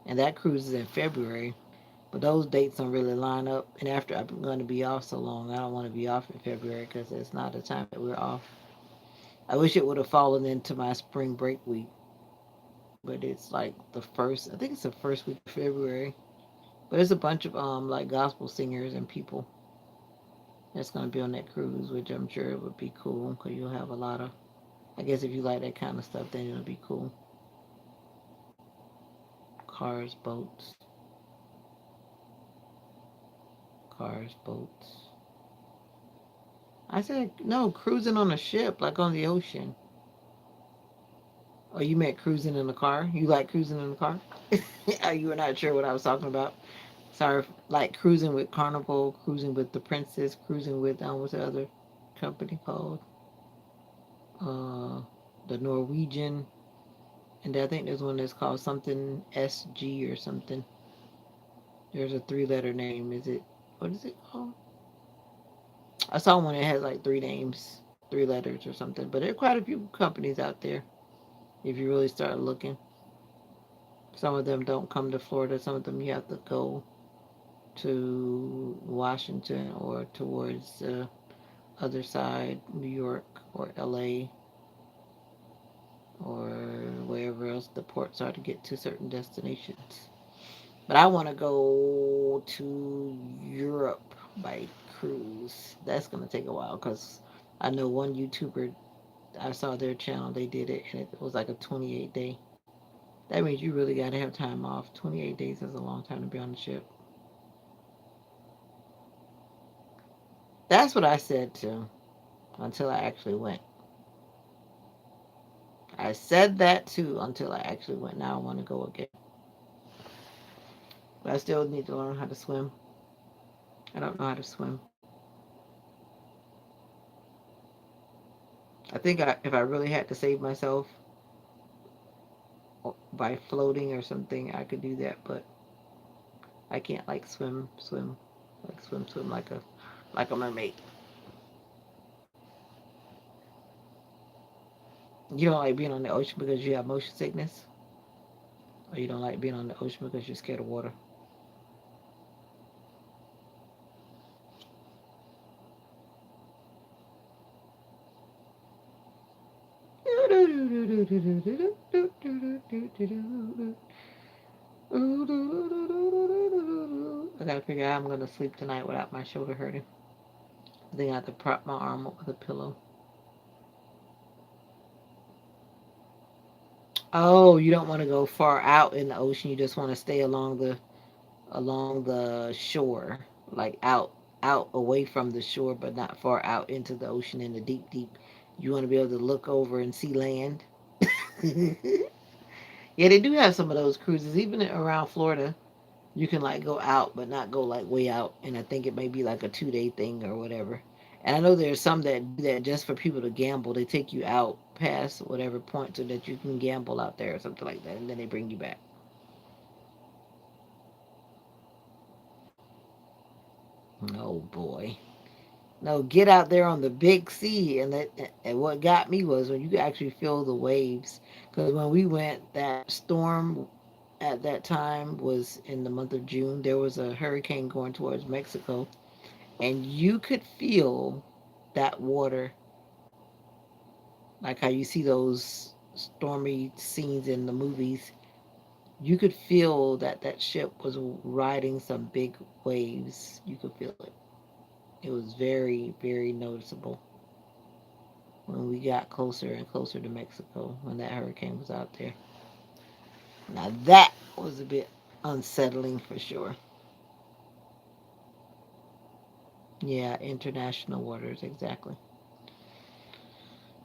And that cruise is in February. But those dates don't really line up. And after I'm going to be off so long, I don't want to be off in February because it's not the time that we're off. I wish it would have fallen into my spring break week, but it's like the first. I think it's the first week of February. But there's a bunch of like gospel singers and people that's going to be on that cruise, which I'm sure it would be cool because you'll have a lot of. I guess if you like that kind of stuff, then it'll be cool. Cars, boats, cars, boats. I said no, cruising on a ship, like on the ocean. Oh, you meant cruising in the car? You like cruising in the car? You were not sure what I was talking about. Sorry, like cruising with Carnival, cruising with the Princess, cruising with what's the other company called? Uh, the Norwegian, and I think there's one that's called something SG or something. There's a three-letter name. Is it? What is it called? I saw one that has like three names, three letters or something. But there are quite a few companies out there. If you really start looking, some of them don't come to Florida. Some of them you have to go to Washington or towards the other side, New York or LA or wherever else the ports are to get to certain destinations. But I want to go to Europe by cruise. That's going to take a while because I know one YouTuber, I saw their channel, they did it and it was like a 28 day. That means you really got to have time off. 28 days is a long time to be on the ship. That's what I said too until I actually went. I said that too until I actually went. Now I want to go again. But I still need to learn how to swim. I don't know how to swim. I think if I really had to save myself by floating or something, I could do that. But I can't like swim like a mermaid. You don't like being on the ocean because you have motion sickness, or you don't like being on the ocean because you're scared of water. I gotta figure out how I'm gonna sleep tonight without my shoulder hurting. I think I have to prop my arm up with a pillow. Oh, you don't want to go far out in the ocean. You just want to stay along the shore, like out away from the shore, but not far out into the ocean in the deep. You want to be able to look over and see land. Yeah, they do have some of those cruises, even around Florida. You can like go out, but not go like way out. And I think it may be like a 2 day thing or whatever. And I know there's some that do that just for people to gamble. They take you out past whatever point so that you can gamble out there or something like that, and then they bring you back. Oh boy. No, get out there on the big sea, and what got me was when you could actually feel the waves. Because when we went, that storm at that time was in the month of June. There was a hurricane going towards Mexico, and you could feel that water, like how you see those stormy scenes in the movies. You could feel that that ship was riding some big waves. You could feel it. It was very noticeable when we got closer and closer to Mexico when that hurricane was out there. Now that was a bit unsettling for sure. Yeah, international waters, exactly.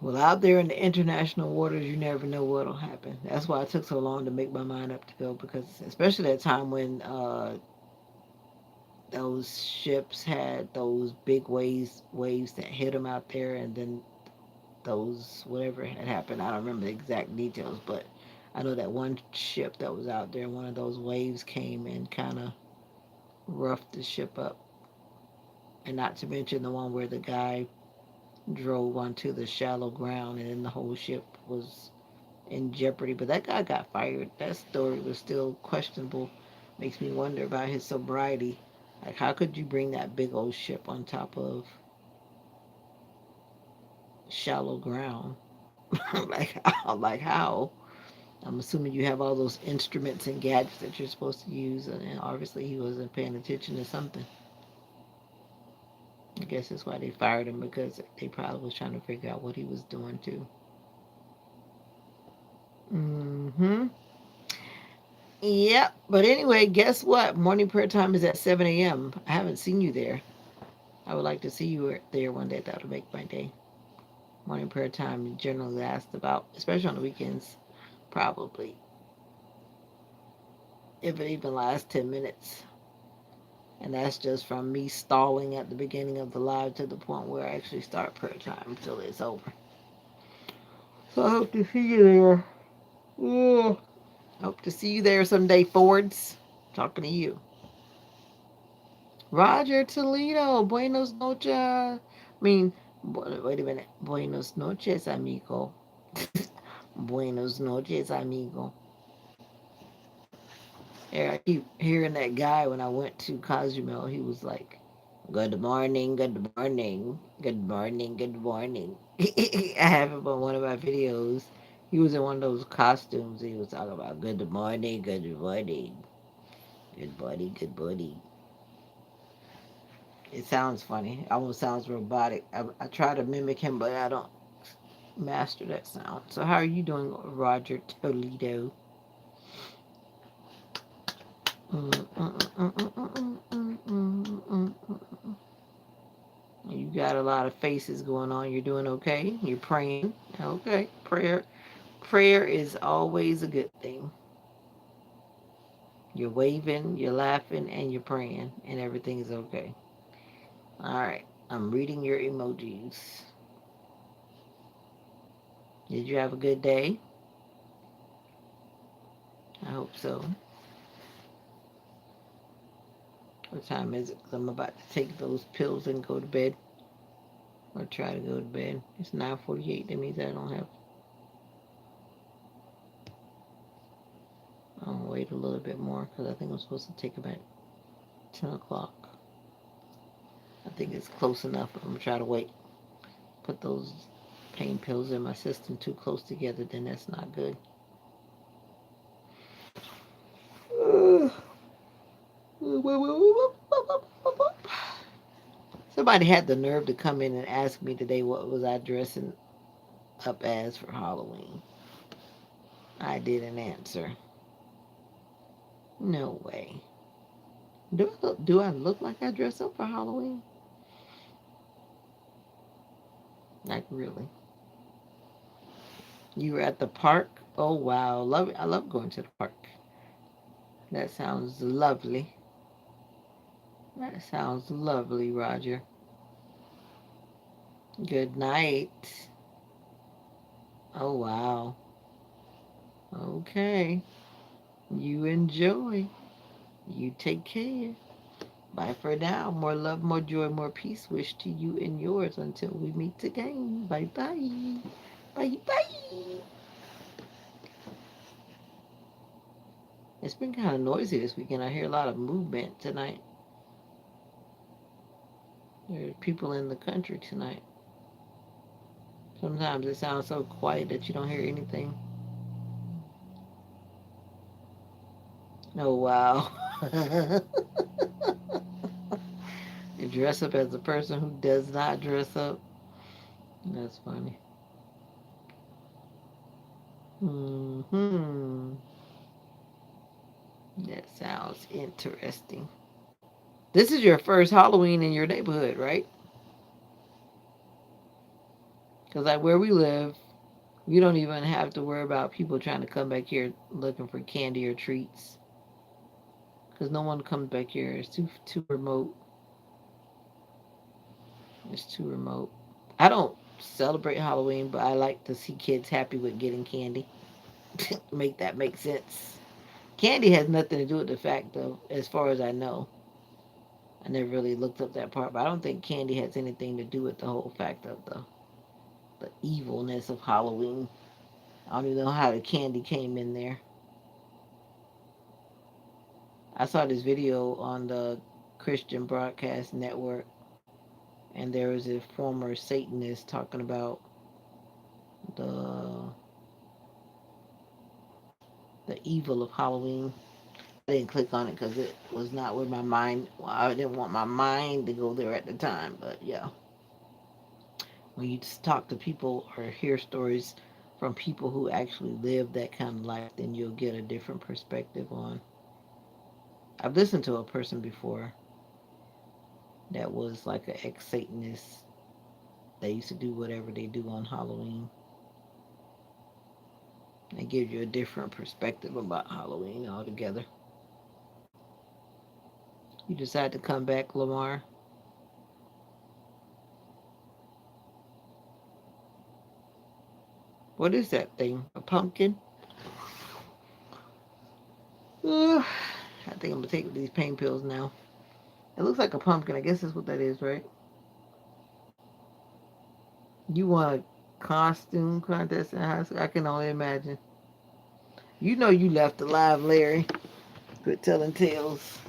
Well, out there in the international waters, you never know what'll happen. That's why it took so long to make my mind up to go because, especially that time when those ships had those big waves that hit them out there, and then those whatever had happened. I don't remember the exact details, but I know that one ship that was out there, one of those waves came and kind of roughed the ship up. And not to mention the one where the guy drove onto the shallow ground and then the whole ship was in jeopardy. But that guy got fired. That story was still questionable. Makes me wonder about his sobriety. Like, how could you bring that big old ship on top of shallow ground? Like how? I'm assuming you have all those instruments and gadgets that you're supposed to use, and obviously he wasn't paying attention to something. I guess that's why they fired him because they probably was trying to figure out what he was doing too. Mm-hmm. Yep. But anyway, guess what? Morning prayer time is at 7 a.m. I haven't seen you there. I would like to see you there one day. That would make my day. Morning prayer time generally lasts about, especially on the weekends, probably, if it even lasts 10 minutes. And that's just from me stalling at the beginning of the live to the point where I actually start prayer time until it's over. So I hope to see you there. Yeah. Hope to see you there someday, Fords. Talking to you. Roger Toledo. Buenos noches. I mean, wait a minute. Buenos noches, amigo. Buenos noches, amigo. Yeah, I keep hearing that guy when I went to Cozumel. He was like, "Good morning, good morning, good morning, good morning." I have him on one of my videos. He was in one of those costumes. He was talking about good morning, good morning, good morning, good morning. It sounds funny. It almost sounds robotic. I try to mimic him, but I don't master that sound. So how are you doing, Roger Toledo? Mm, mm, mm, mm, mm, mm, mm, mm, mm. You got a lot of faces going on. You're doing okay. You're praying. Okay. Prayer is always a good thing. You're waving, you're laughing, and you're praying, and everything is okay. All right. I'm reading your emojis. Did you have a good day? I hope so. What time is it? 'Cause I'm about to take those pills and go to bed, or try to go to bed. It's 9:48. That means I don't have. I'll wait a little bit more because I think I'm supposed to take about 10 o'clock. I think it's close enough. I'm gonna try to wait. Put those pain pills in my system too close together, then that's not good. Somebody had the nerve to come in and ask me today what was I dressing up as for Halloween. I didn't answer. No way. Do I look like I dress up for Halloween? Like really? You were at the park? Oh wow, love it. I love going to the park. That sounds lovely. That sounds lovely, Roger. Good night. Oh wow. Okay. You enjoy. You take care. Bye for now. More love, more joy, more peace. Wish to you and yours until we meet again. Bye bye. Bye bye. It's been kind of noisy this weekend. I hear a lot of movement tonight. There's people in the country tonight. Sometimes it sounds so quiet that you don't hear anything. Oh wow. You dress up as a person who does not dress up. That's funny. Hmm. That sounds interesting. This is your first Halloween in your neighborhood, right? Because like where we live, we don't even have to worry about people trying to come back here looking for candy or treats. Because no one comes back here. It's too remote. It's too remote. I don't celebrate Halloween, but I like to see kids happy with getting candy. Make that make sense. Candy has nothing to do with the fact, though, as far as I know. I never really looked up that part, but I don't think candy has anything to do with the whole fact of the evilness of Halloween. I don't even know how the candy came in there. I saw this video on the Christian Broadcast Network, and there was a former Satanist talking about the the evil of Halloween. I didn't click on it because it was not where my mind. Well, I didn't want my mind to go there at the time. But yeah, when you just talk to people or hear stories from people who actually live that kind of life, then you'll get a different perspective on. I've listened to a person before that was like an ex Satanist. They used to do whatever they do on Halloween. They give you a different perspective about Halloween altogether. You decide to come back, Lamar. What is that thing? A pumpkin? I think I'm gonna take these pain pills now. It looks like a pumpkin. I guess that's what that is, right? You want a costume contest in high school? I can only imagine. You know you left alive, Larry. Quit telling tales.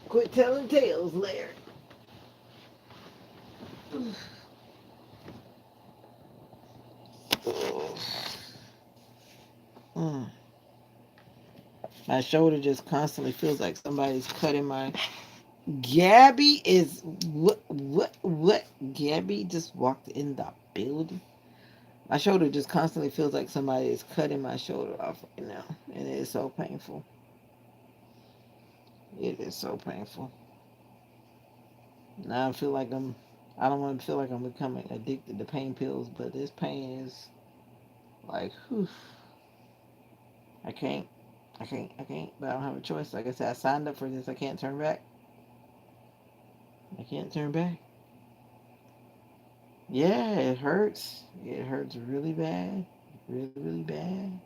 Quit telling tales, Larry. Mm. My shoulder just constantly feels like somebody's cutting my. Gabby is what? Gabby just walked in the building. My shoulder just constantly feels like somebody is cutting my shoulder off right now, and it is so painful. It is so painful. Now I feel like I'm. I don't want to feel like I'm becoming addicted to pain pills, but this pain is like, whew, I can't. I can't. But I don't have a choice. Like I said, I signed up for this. I can't turn back. I can't turn back. Yeah, it hurts. It hurts really bad. Really, really bad.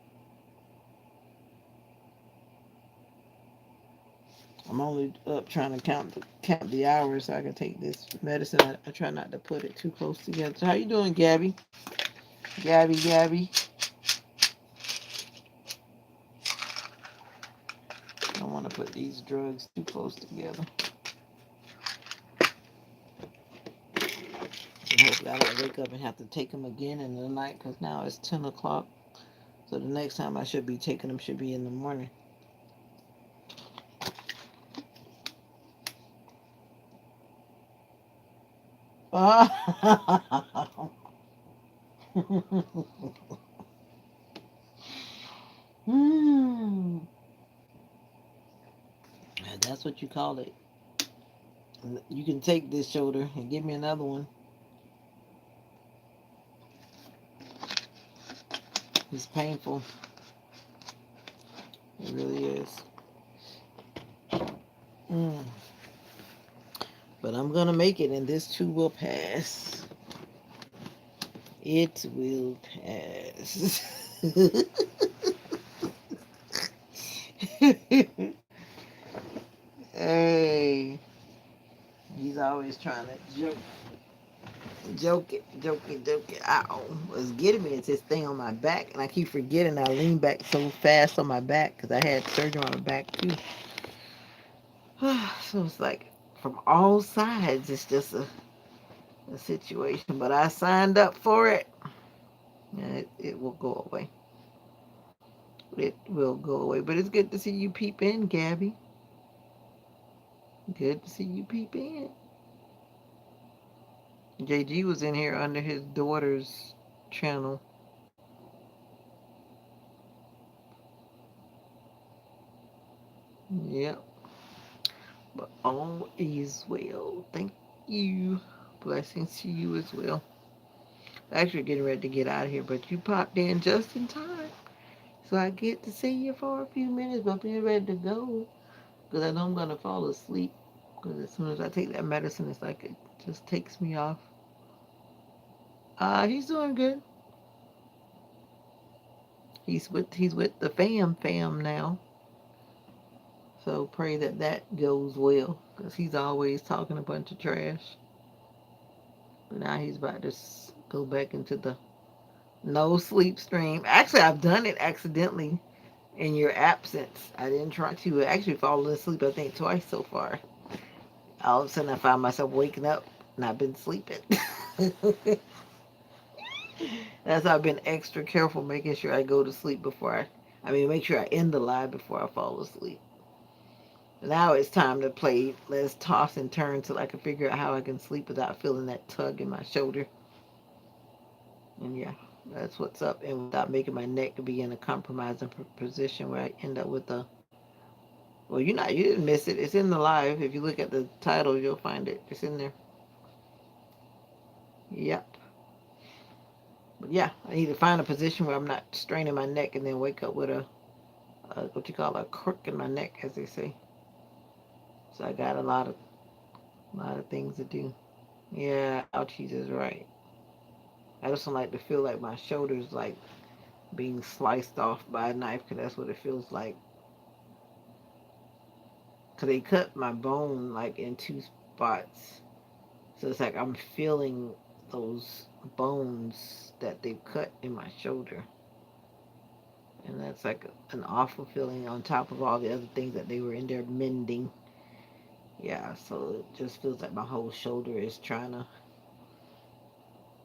I'm only up trying to count the hours so I can take this medicine. I try not to put it too close together. So how you doing, Gabby? Gabby. I don't want to put these drugs too close together. And hopefully I don't wake up and have to take them again in the night because now it's 10 o'clock. So the next time I should be taking them should be in the morning. Hmm. That's what you call it. You can take this shoulder and give me another one. It's painful. It really is. Mm. But I'm gonna make it, and this too will pass. It will pass. Hey, he's always trying to joke it. Ow, what's getting me is this thing on my back, and I keep forgetting I lean back so fast on my back because I had surgery on my back too. So it's like from all sides, it's just a situation. But I signed up for it, and it will go away. It will go away. But it's good to see you peep in, Gabby. Good to see you peep in. JG was in here under his daughter's channel. Yep. But all is well. Thank you. Blessings to you as well. Actually, getting ready to get out of here, but you popped in just in time. So I get to see you for a few minutes, but being ready to go. Because I know I'm going to fall asleep. Because as soon as I take that medicine, it's like it just takes me off. He's doing good. He's with the fam now. So pray that that goes well because he's always talking a bunch of trash. But now he's about to go back into the no sleep stream. Actually, I've done it accidentally in your absence. I didn't try to actually fall asleep, I think, twice so far. All of a sudden, I found myself waking up and I've been sleeping. That's why I've been extra careful making sure I go to sleep before make sure I end the live before I fall asleep. Now it's time to play. Let's toss and turn till I can figure out how I can sleep without feeling that tug in my shoulder. And yeah, that's what's up. And without making my neck be in a compromising position where I end up with a. Well, you didn't miss it. It's in the live. If you look at the title, you'll find it. It's in there. Yep. But yeah, I need to find a position where I'm not straining my neck and then wake up with a what you call a crook in my neck, as they say. So I got a lot of things to do. Yeah, ouchies is right. I just don't like to feel like my shoulders like being sliced off by a knife because that's what it feels like. Because they cut my bone like in two spots. So it's like I'm feeling those bones that they've cut in my shoulder. And that's like an awful feeling on top of all the other things that they were in there mending. Yeah, so it just feels like my whole shoulder is trying to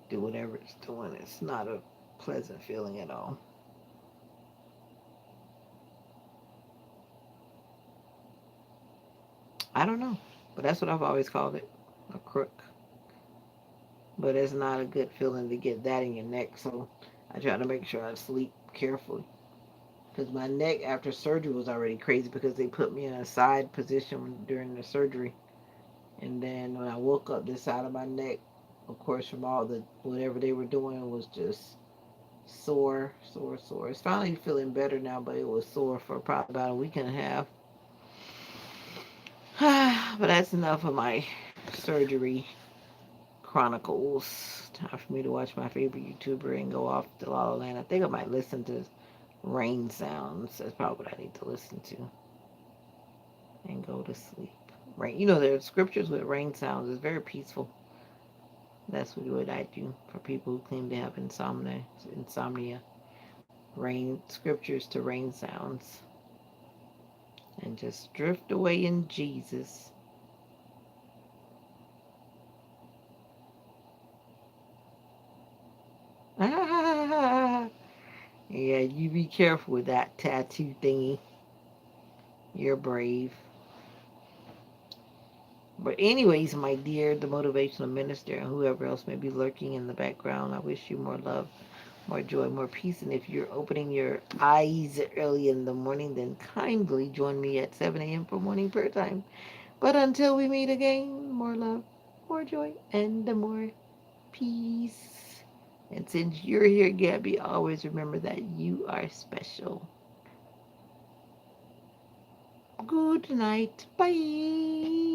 do whatever it's doing. It's not a pleasant feeling at all. I don't know, but that's what I've always called it, a crook. But it's not a good feeling to get that in your neck, so I try to make sure I sleep carefully. Because my neck after surgery was already crazy because they put me in a side position during the surgery. And then when I woke up, this side of my neck, of course, from all the whatever they were doing, was just sore, sore, sore. It's finally feeling better now, but it was sore for probably about a week and a half. But that's enough of my surgery chronicles. Time for me to watch my favorite YouTuber and go off to La La Land. I think I might listen to rain sounds. That's probably what I need to listen to and go to sleep. Rain, there are scriptures with rain sounds. It's very peaceful. That's what I do for people who claim to have insomnia. Insomnia. Rain scriptures to rain sounds, and just drift away in Jesus. Ah, yeah, you be careful with that tattoo thingy. You're brave. But anyways, my dear, the motivational minister and whoever else may be lurking in the background, I wish you more love, more joy, more peace. And if you're opening your eyes early in the morning, then kindly join me at 7 a.m. for morning prayer time. But until we meet again, more love, more joy, and more peace. And since you're here, Gabby, always remember that you are special. Good night. Bye.